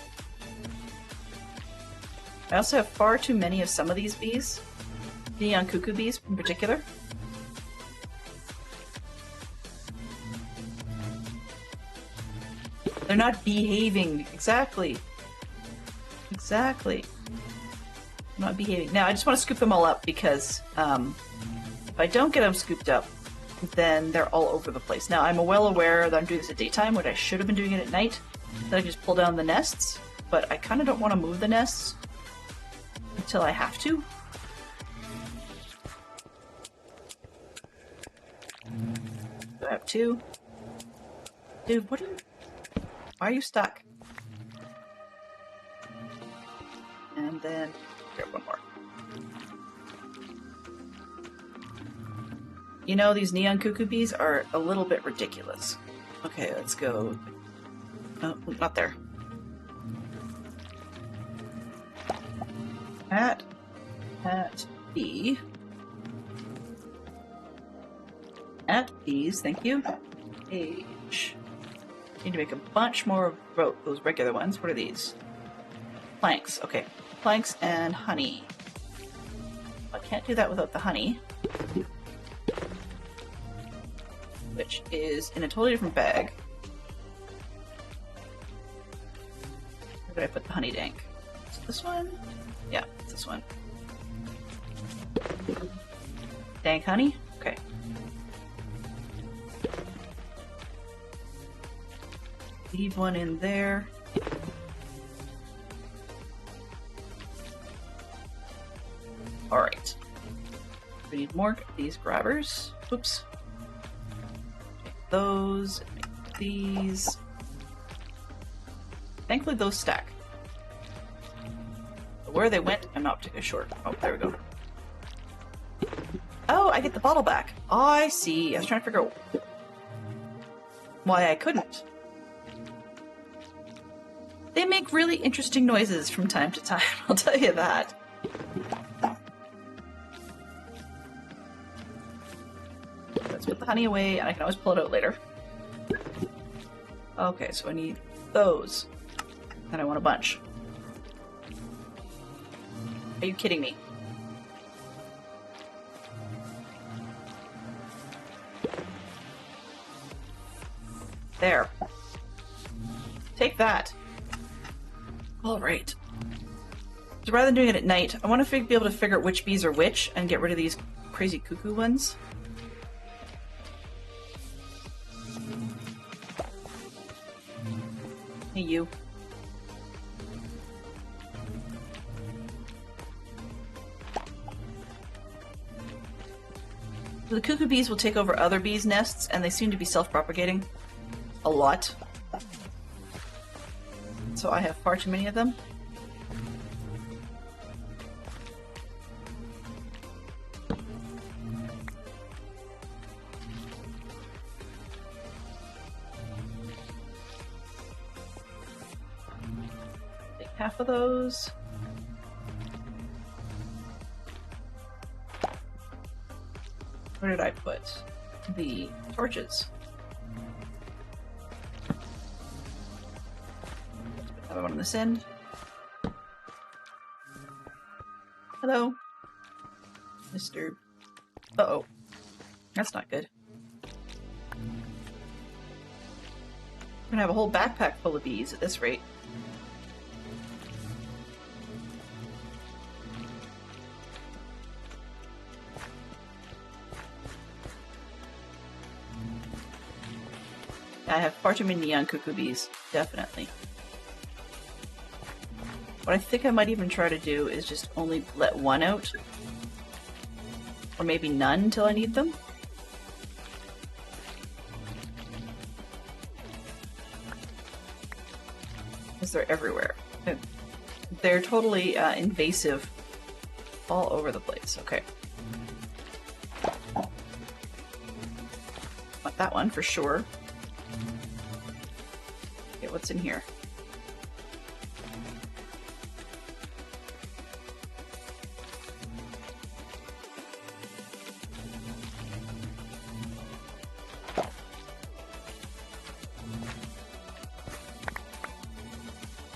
I also have far too many of some of these bees. Neon cuckoo bees in particular. They're not behaving. Exactly. Exactly. Not behaving. Now, I just want to scoop them all up because if I don't get them scooped up, then they're all over the place. Now, I'm well aware that I'm doing this at daytime, when I should have been doing it at night. That I just pull down the nests, but I kind of don't want to move the nests until I have to. So I have 2. Dude, what are you... Why are you stuck? And then... Grab one more. You know, these neon cuckoo bees are a little bit ridiculous. Okay, let's go... Oh, not there. At B. At B's, thank you. H. Need to make a bunch more of those regular ones. What are these? Planks, okay. Planks and honey. I can't do that without the honey. Which is in a totally different bag. Where did I put the honey dank? Is it this one? Yeah, it's this one. Dank honey? Okay. Leave one in there. Alright. We need more of these grabbers. Oops. Take those. Make these. Thankfully those stack. But where they went, I'm not particularly sure. Oh, there we go. Oh, I get the bottle back. Oh, I see. I was trying to figure out why I couldn't. They make really interesting noises from time to time, I'll tell you that. Let's put the honey away, and I can always pull it out later. Okay, so I need those. And I want a bunch. Are you kidding me? There. Take that. Alright. So rather than doing it at night, I want to be able to figure out which bees are which and get rid of these crazy cuckoo ones. Hey, you. So the cuckoo bees will take over other bees' nests, and they seem to be self-propagating a lot. So I have far too many of them. Take half of those. Where did I put the torches? Another one on this end. Hello, Mr. Uh-oh. That's not good. We're gonna have a whole backpack full of bees at this rate. I have far too many neon cuckoo bees, definitely. What I think I might even try to do is just only let one out. Or maybe none until I need them. Because they're everywhere. They're totally invasive all over the place. Okay. Want that one for sure. Okay, what's in here?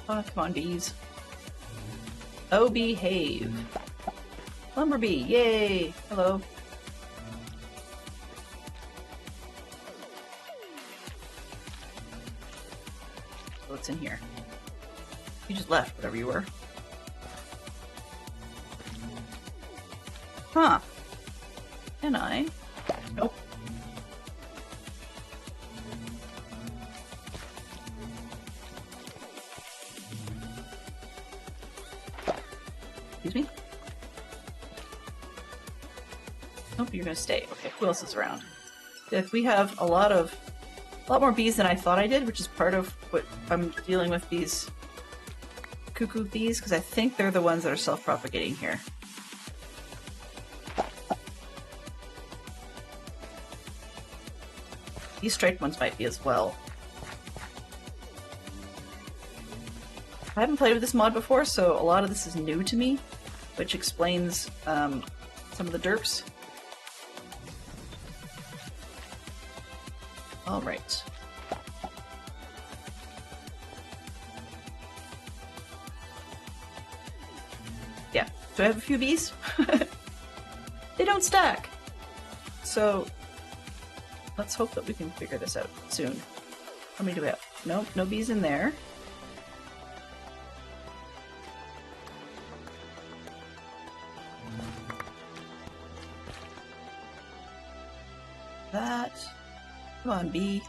Oh, come on, bees. Oh, behave. Lumberbee, yay! Hello. What's in here? You just left, whatever you were. Huh. Can I? Nope. Excuse me? Nope, you're gonna stay. Okay, who else is around? If we have a lot more bees than I thought I did, which is part of what I'm dealing with these cuckoo bees, because I think they're the ones that are self-propagating here. These striped ones might be as well. I haven't played with this mod before, so a lot of this is new to me, which explains some of the derps. All right. Yeah. Do I have a few bees? They don't stack. So let's hope that we can figure this out soon. How many do we have? Nope, no bees in there. That. Come on, bee.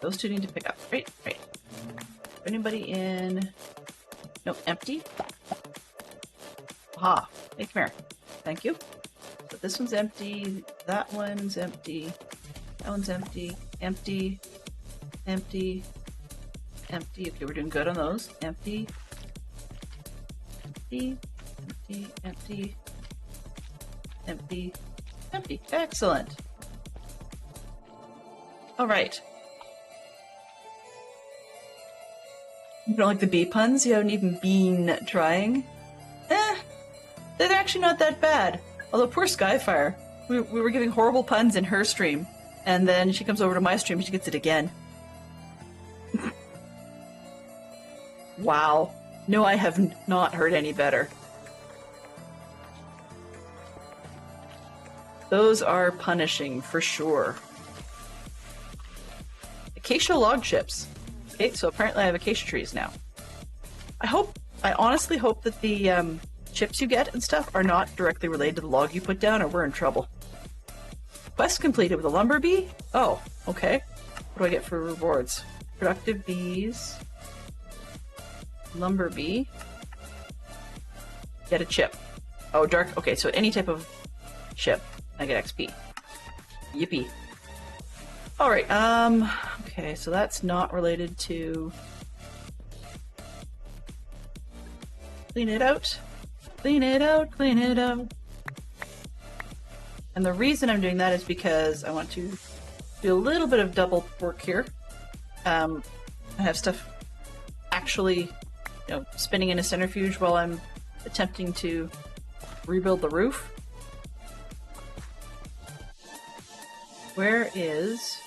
Those two need to pick up. Right, right. Anybody in? Nope, empty. Aha. Hey, come here. Thank you. So this one's empty. That one's empty. That one's empty. Empty. Empty. Empty. Okay, we're doing good on those. Empty. Empty. Empty. Empty. Empty. Empty. Excellent. All right. You don't like the bee puns? You haven't even been trying? They're actually not that bad. Although poor Skyfire, we were giving horrible puns in her stream, and then she comes over to my stream and she gets it again. Wow. No, I have not heard any better. Those are punishing for sure. Acacia log chips. Okay, so apparently I have acacia trees now. I honestly hope that the chips you get and stuff are not directly related to the log you put down, or we're in trouble. Quest completed with a lumber bee? Oh, okay. What do I get for rewards? Productive bees. Lumber bee. Get a chip. Oh, dark. Okay, so any type of chip, I get XP. Yippee. Alright, okay, so that's not related to... Clean it out. Clean it out, clean it out. And the reason I'm doing that is because I want to do a little bit of double work here. I have stuff actually spinning in a centrifuge while I'm attempting to rebuild the roof. Where is...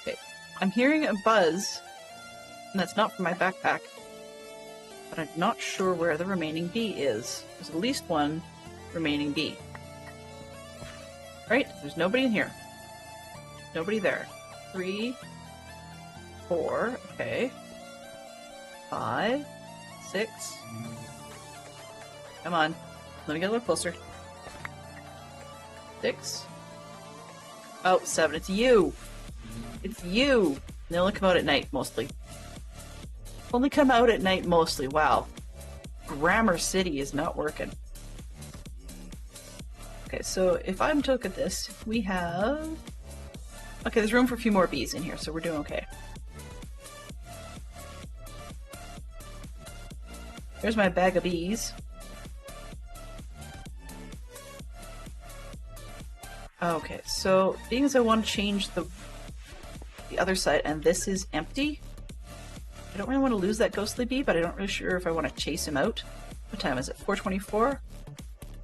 Okay, I'm hearing a buzz, and that's not from my backpack, but I'm not sure where the remaining bee is. There's at least one remaining bee. Right? There's nobody in here. Nobody there. 3, 4, okay. 5, 6. Come on. Let me get a little closer. 6. Oh, 7. It's you! It's you! They only come out at night, mostly. Only come out at night, mostly. Wow. Grammar City is not working. Okay, so if I'm to look at this, we have... Okay, there's room for a few more bees in here, so we're doing okay. There's my bag of bees. Okay, so being as I want to change the other side, and this is empty, I don't really want to lose that ghostly bee, but I don't really sure if I want to chase him out. What time is it? 4:24?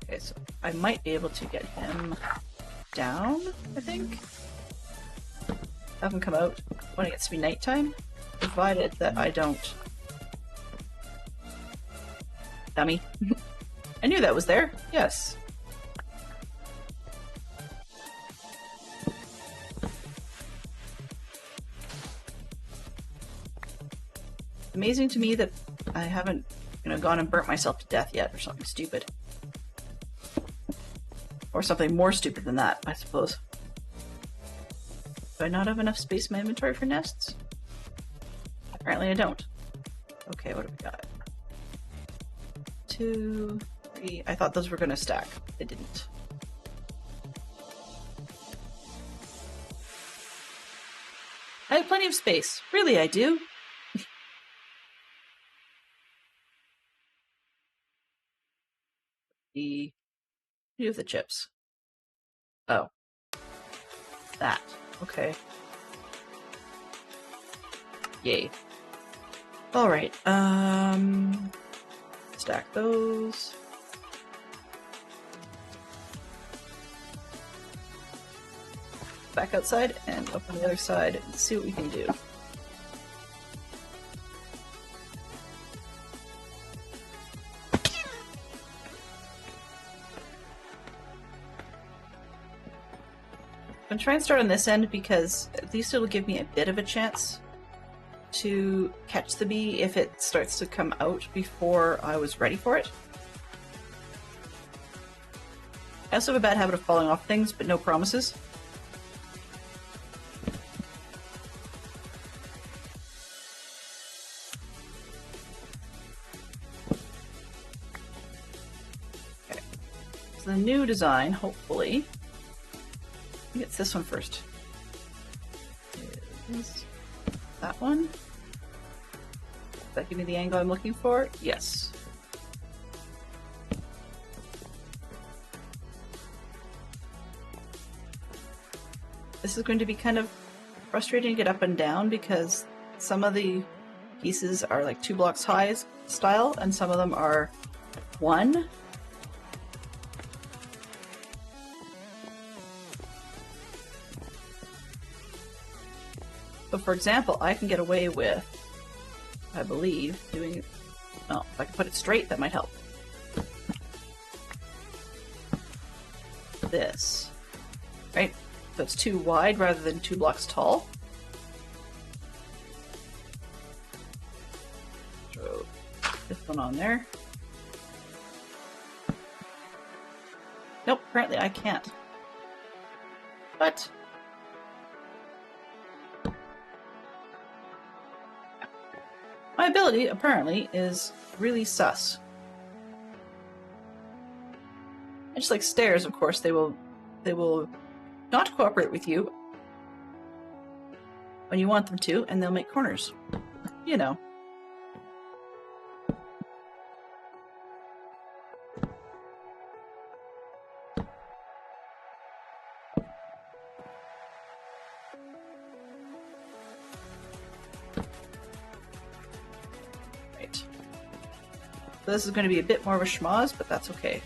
Okay, so I might be able to get him down, I think. Have him come out when it gets to be nighttime, provided that I don't... Dummy. I knew that was there. Yes. Amazing to me that I haven't, gone and burnt myself to death yet or something stupid. Or something more stupid than that, I suppose. Do I not have enough space in my inventory for nests? Apparently I don't. Okay, what do we got? 2, 3... I thought those were gonna stack. They didn't. I have plenty of space. Really, I do. The... do with the chips. Oh. That. Okay. Yay. Alright, stack those. Back outside and up on the other side and see what we can do. I'm trying to start on this end because at least it'll give me a bit of a chance to catch the bee if it starts to come out before I was ready for it. I also have a bad habit of falling off things, but no promises. Okay. So the new design, hopefully... I think it's this one first. Is that one? Does that give me the angle I'm looking for? Yes. This is going to be kind of frustrating to get up and down because some of the pieces are like 2 blocks high style and some of them are 1. So for example, I can get away with, I believe, doing... Well, if I can put it straight, that might help. This. Right? So it's 2 wide rather than 2 blocks tall. Throw this one on there. Nope, apparently I can't. But... my ability, apparently, is really sus. And just like stairs, of course, they will not cooperate with you when you want them to, and they'll make corners. You know. Right. This is going to be a bit more of a schmoz, but that's okay.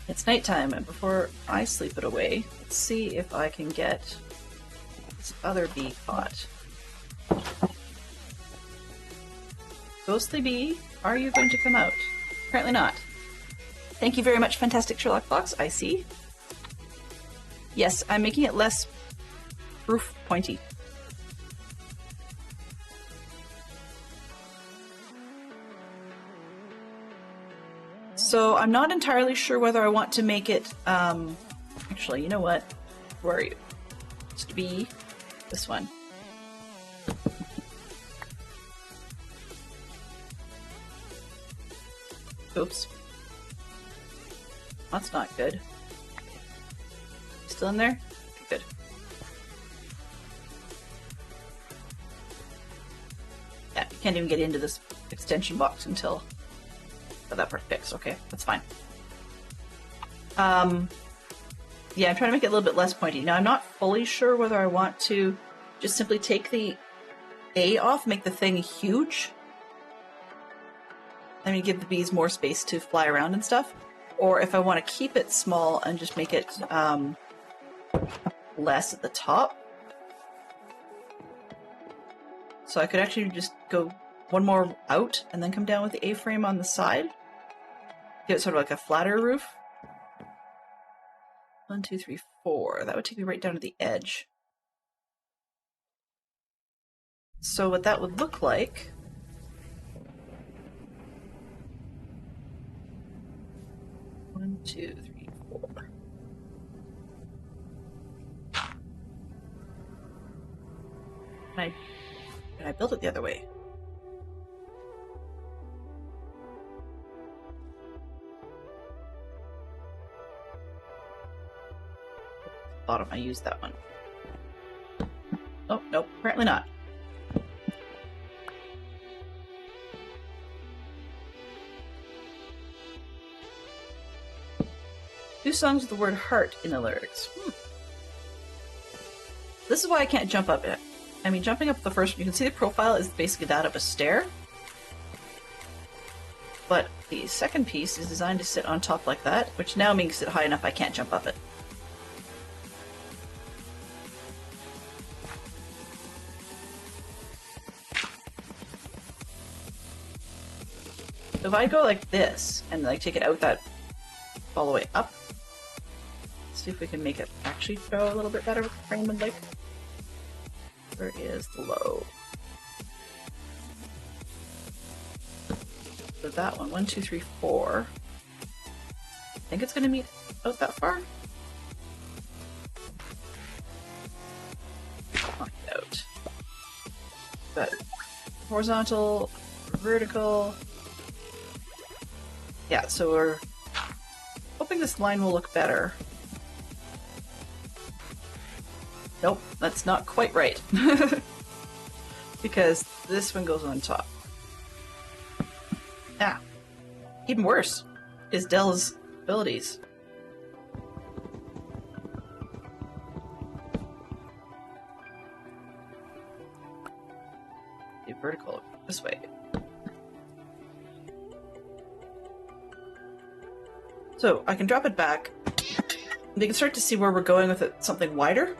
It's nighttime, and before I sleep it away, let's see if I can get this other bee caught. Ghostly bee, are you going to come out? Apparently not. Thank you very much, Fantastic Sherlock Fox. I see. Yes, I'm making it less roof pointy. So I'm not entirely sure whether I want to make it, actually, you know what? Where are you? It's to be this one. Oops. That's not good. Still in there? Good. Yeah, you can't even get into this extension box until that part fixed. Okay, that's fine. Yeah, I'm trying to make it a little bit less pointy. Now, I'm not fully sure whether I want to just simply take the A off, make the thing huge. I mean, give the bees more space to fly around and stuff. Or if I want to keep it small and just make it less at the top. So I could actually just go one more out and then come down with the A-frame on the side. Give it sort of like a flatter roof. 1, 2, 3, 4. That would take me right down to the edge. So what that would look like... One, 2, 3, 4. Can I build it the other way? Bottom, I used that one. Oh, nope, apparently not. Two songs with the word heart in the lyrics. This is why I can't jump up it. I mean, jumping up the first one, you can see the profile is basically that of a stair. But the second piece is designed to sit on top like that, which now makes it high enough I can't jump up it. If I go like this, and like take it out that all the way up, let's see if we can make it actually go a little bit better with the frame and like, where is the low? So that one, 1, 2, 3, 4. I think it's gonna meet out that far. Knock it out. But horizontal, vertical. Yeah, so we're hoping this line will look better. Nope, that's not quite right. Because this one goes on top. Ah, even worse is Dell's abilities. The vertical this way. So I can drop it back. We can start to see where we're going with it, something wider.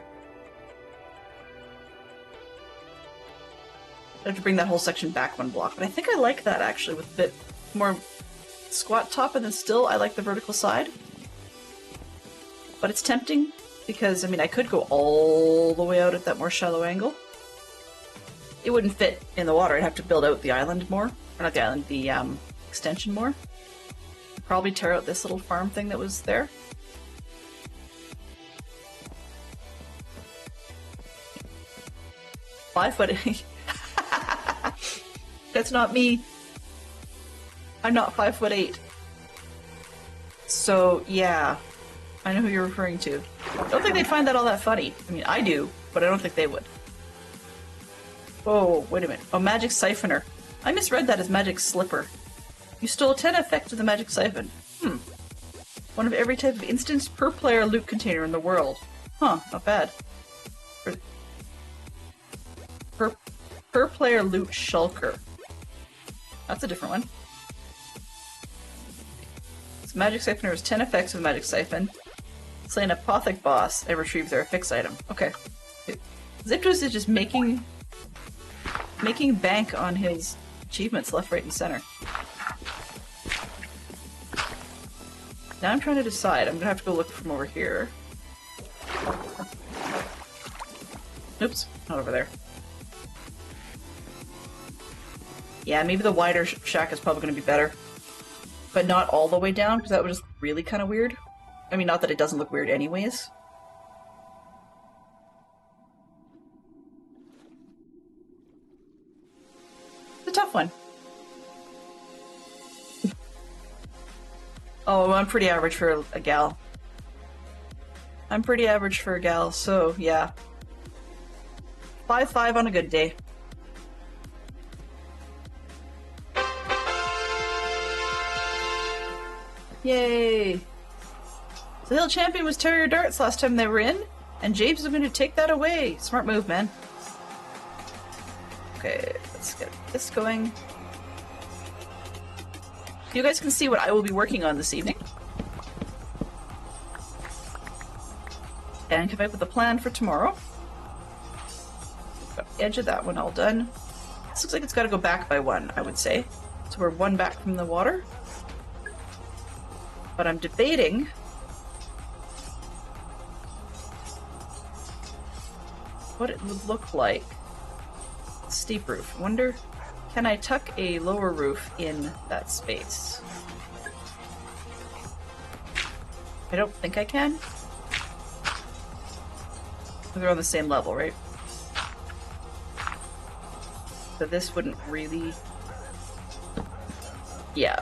I have to bring that whole section back one block, but I think I like that actually with a bit more squat top, and then still I like the vertical side. But it's tempting because, I mean, I could go all the way out at that more shallow angle. It wouldn't fit in the water. I'd have to build out the island more. Or not the island, the extension more. Probably tear out this little farm thing that was there. $5'8". That's not me. I'm not 5'8". So yeah, I know who you're referring to. I don't think they'd find that all that funny. I mean, I do, but I don't think they would. Oh, wait a minute. Oh, magic siphoner. I misread that as magic slipper. You stole 10 effects with the magic siphon. One of every type of instance per player loot container in the world. Huh, not bad. Per player loot shulker. That's a different one. This magic siphoner has 10 effects of magic siphon. Slay an apothic boss and retrieve their fixed item. Okay. Ziptos is just making bank on his achievements left, right, and center. Now I'm trying to decide. I'm gonna have to go look from over here. Oops, not over there. Yeah, maybe the wider shack is probably gonna be better. But not all the way down, because that would just really kind of weird. I mean, not that it doesn't look weird anyways. It's a tough one. Oh, I'm pretty average for a gal. I'm pretty average for a gal, so yeah. 5-5 on a good day. Yay! The Hill Champion was Terrier Darts last time they were in, and James is going to take that away. Smart move, man. Okay, let's get this going. You guys can see what I will be working on this evening. And come up with a plan for tomorrow. Got the edge of that one all done. This looks like it's got to go back by 1, I would say. So we're 1 back from the water. But I'm debating what it would look like. Steep roof. I wonder, can I tuck a lower roof in that space? I don't think I can. They're on the same level, right? So this wouldn't really... Yeah.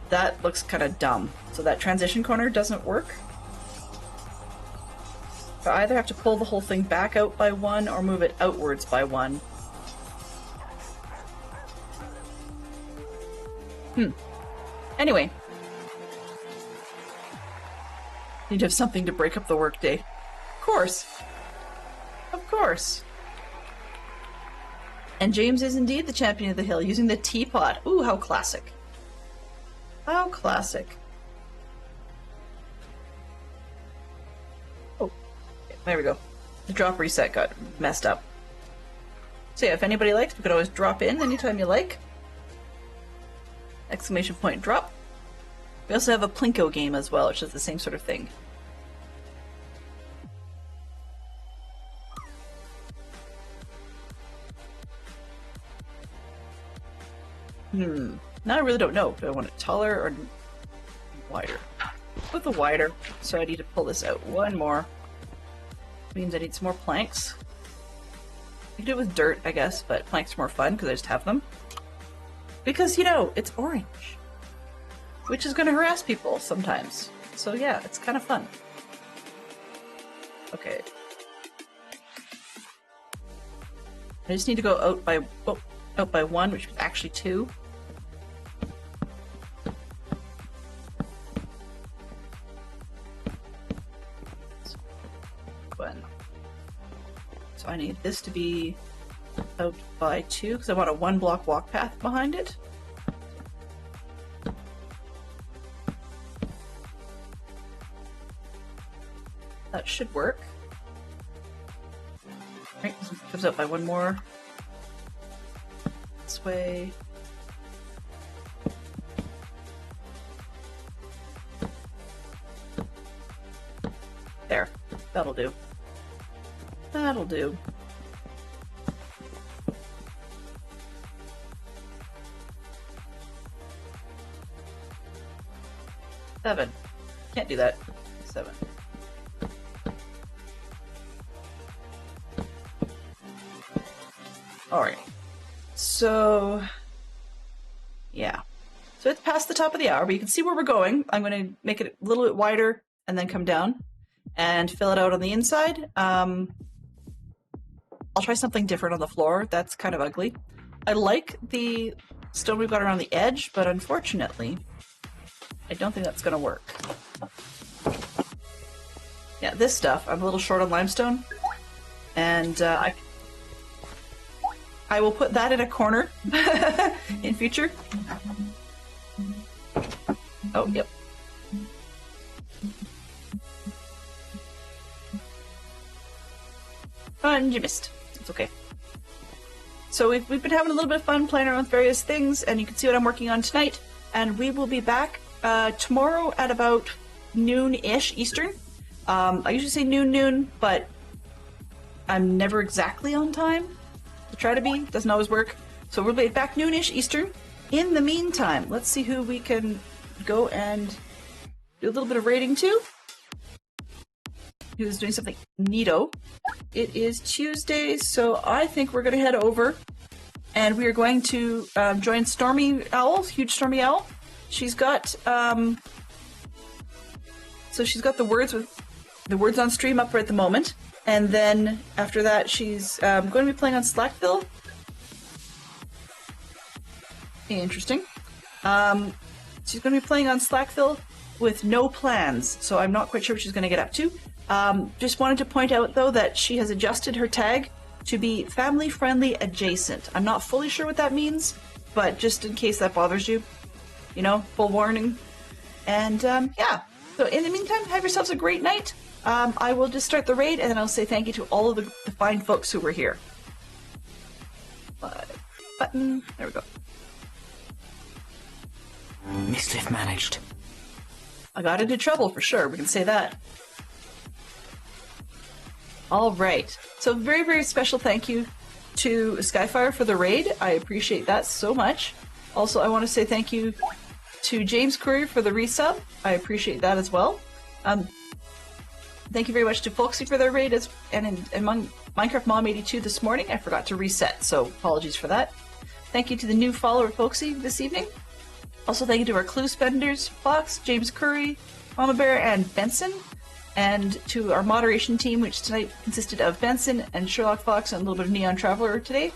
That looks kind of dumb. So that transition corner doesn't work. So I either have to pull the whole thing back out by 1 or move it outwards by 1. Anyway. Need to have something to break up the workday. Of course. Of course. And James is indeed the champion of the hill, using the teapot. Ooh, how classic. How classic. Oh, there we go. The drop reset got messed up. So yeah, if anybody likes, we could always drop in anytime you like. Exclamation point drop. We also have a Plinko game as well, which is the same sort of thing. Now I really don't know. Do I want it taller or wider? With the wider, so I need to pull this out 1 more. Means I need some more planks. I can do it with dirt, I guess, but planks are more fun because I just have them. Because, you know, it's orange. Which is going to harass people sometimes. So yeah, it's kind of fun. Okay. I just need to go out by 1, which is actually 2. So I need this to be out by 2 because I want a 1-block walk path behind it. That should work. Right, this comes out by 1 more. This way. There. That'll do. That'll do. Seven. Can't do that. 7. Alright. So, yeah. So it's past the top of the hour, but you can see where we're going. I'm going to make it a little bit wider and then come down and fill it out on the inside. I'll try something different on the floor. That's kind of ugly. I like the stone we've got around the edge, but unfortunately, I don't think that's going to work. Yeah, this stuff, I'm a little short on limestone, and I will put that in a corner in future. Oh, yep. And you missed. It's okay. So we've been having a little bit of fun playing around with various things, and you can see what I'm working on tonight. And we will be back tomorrow at about noon-ish Eastern. I usually say noon, but I'm never exactly on time. To try to be. Doesn't always work. So we'll be back noon-ish Eastern. In the meantime, let's see who we can go and do a little bit of raiding to. Who's doing something neato. It is Tuesday, so I think we're going to head over and we are going to join Stormy Owl, Huge Stormy Owl. She's got so she's got the words on stream up right at the moment, and then after that she's going to be playing on Slackville. Interesting. She's going to be playing on Slackville with no plans, so I'm not quite sure what she's going to get up to. Just wanted to point out, though, that she has adjusted her tag to be family-friendly adjacent. I'm not fully sure what that means, but just in case that bothers you, you know, full warning. And, yeah. So in the meantime, have yourselves a great night. I will just start the raid, and then I'll say thank you to all of the fine folks who were here. Button. There we go. Mischief managed. I got into trouble for sure, we can say that. All right. So very, very special thank you to Skyfire for the raid. I appreciate that so much. Also, I want to say thank you to James Curry for the resub. I appreciate that as well. Thank you very much to Folksy for their raid, and among Minecraft Mom 82 this morning. I forgot to reset, so apologies for that. Thank you to the new follower Folksy this evening. Also, thank you to our clue spenders, Fox, James Curry, Mama Bear, and Benson. And to our moderation team, which tonight consisted of Benson and Sherlock Fox and a little bit of Neon Traveler today.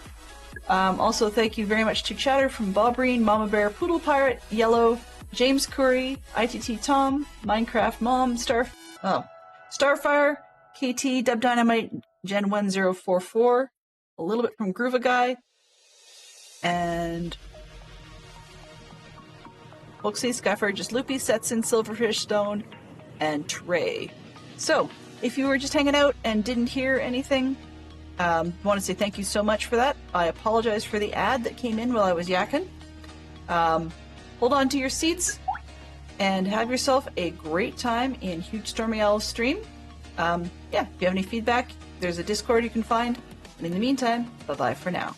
Also, thank you very much to Chatter from Bob Breen, Mama Bear, Poodle Pirate, Yellow, James Curry, ITT Tom, Minecraft Mom, Starfire, KT, Dub Dynamite, Gen 1044, a little bit from Groova Guy, and Folksy, Skyfire, Just Loopy, Setson, Silverfish Stone, and Trey. So, if you were just hanging out and didn't hear anything, I want to say thank you so much for that. I apologize for the ad that came in while I was yakking. Hold on to your seats and have yourself a great time in Huge Stormy Owl's stream. Yeah, if you have any feedback, there's a Discord you can find. And in the meantime, bye-bye for now.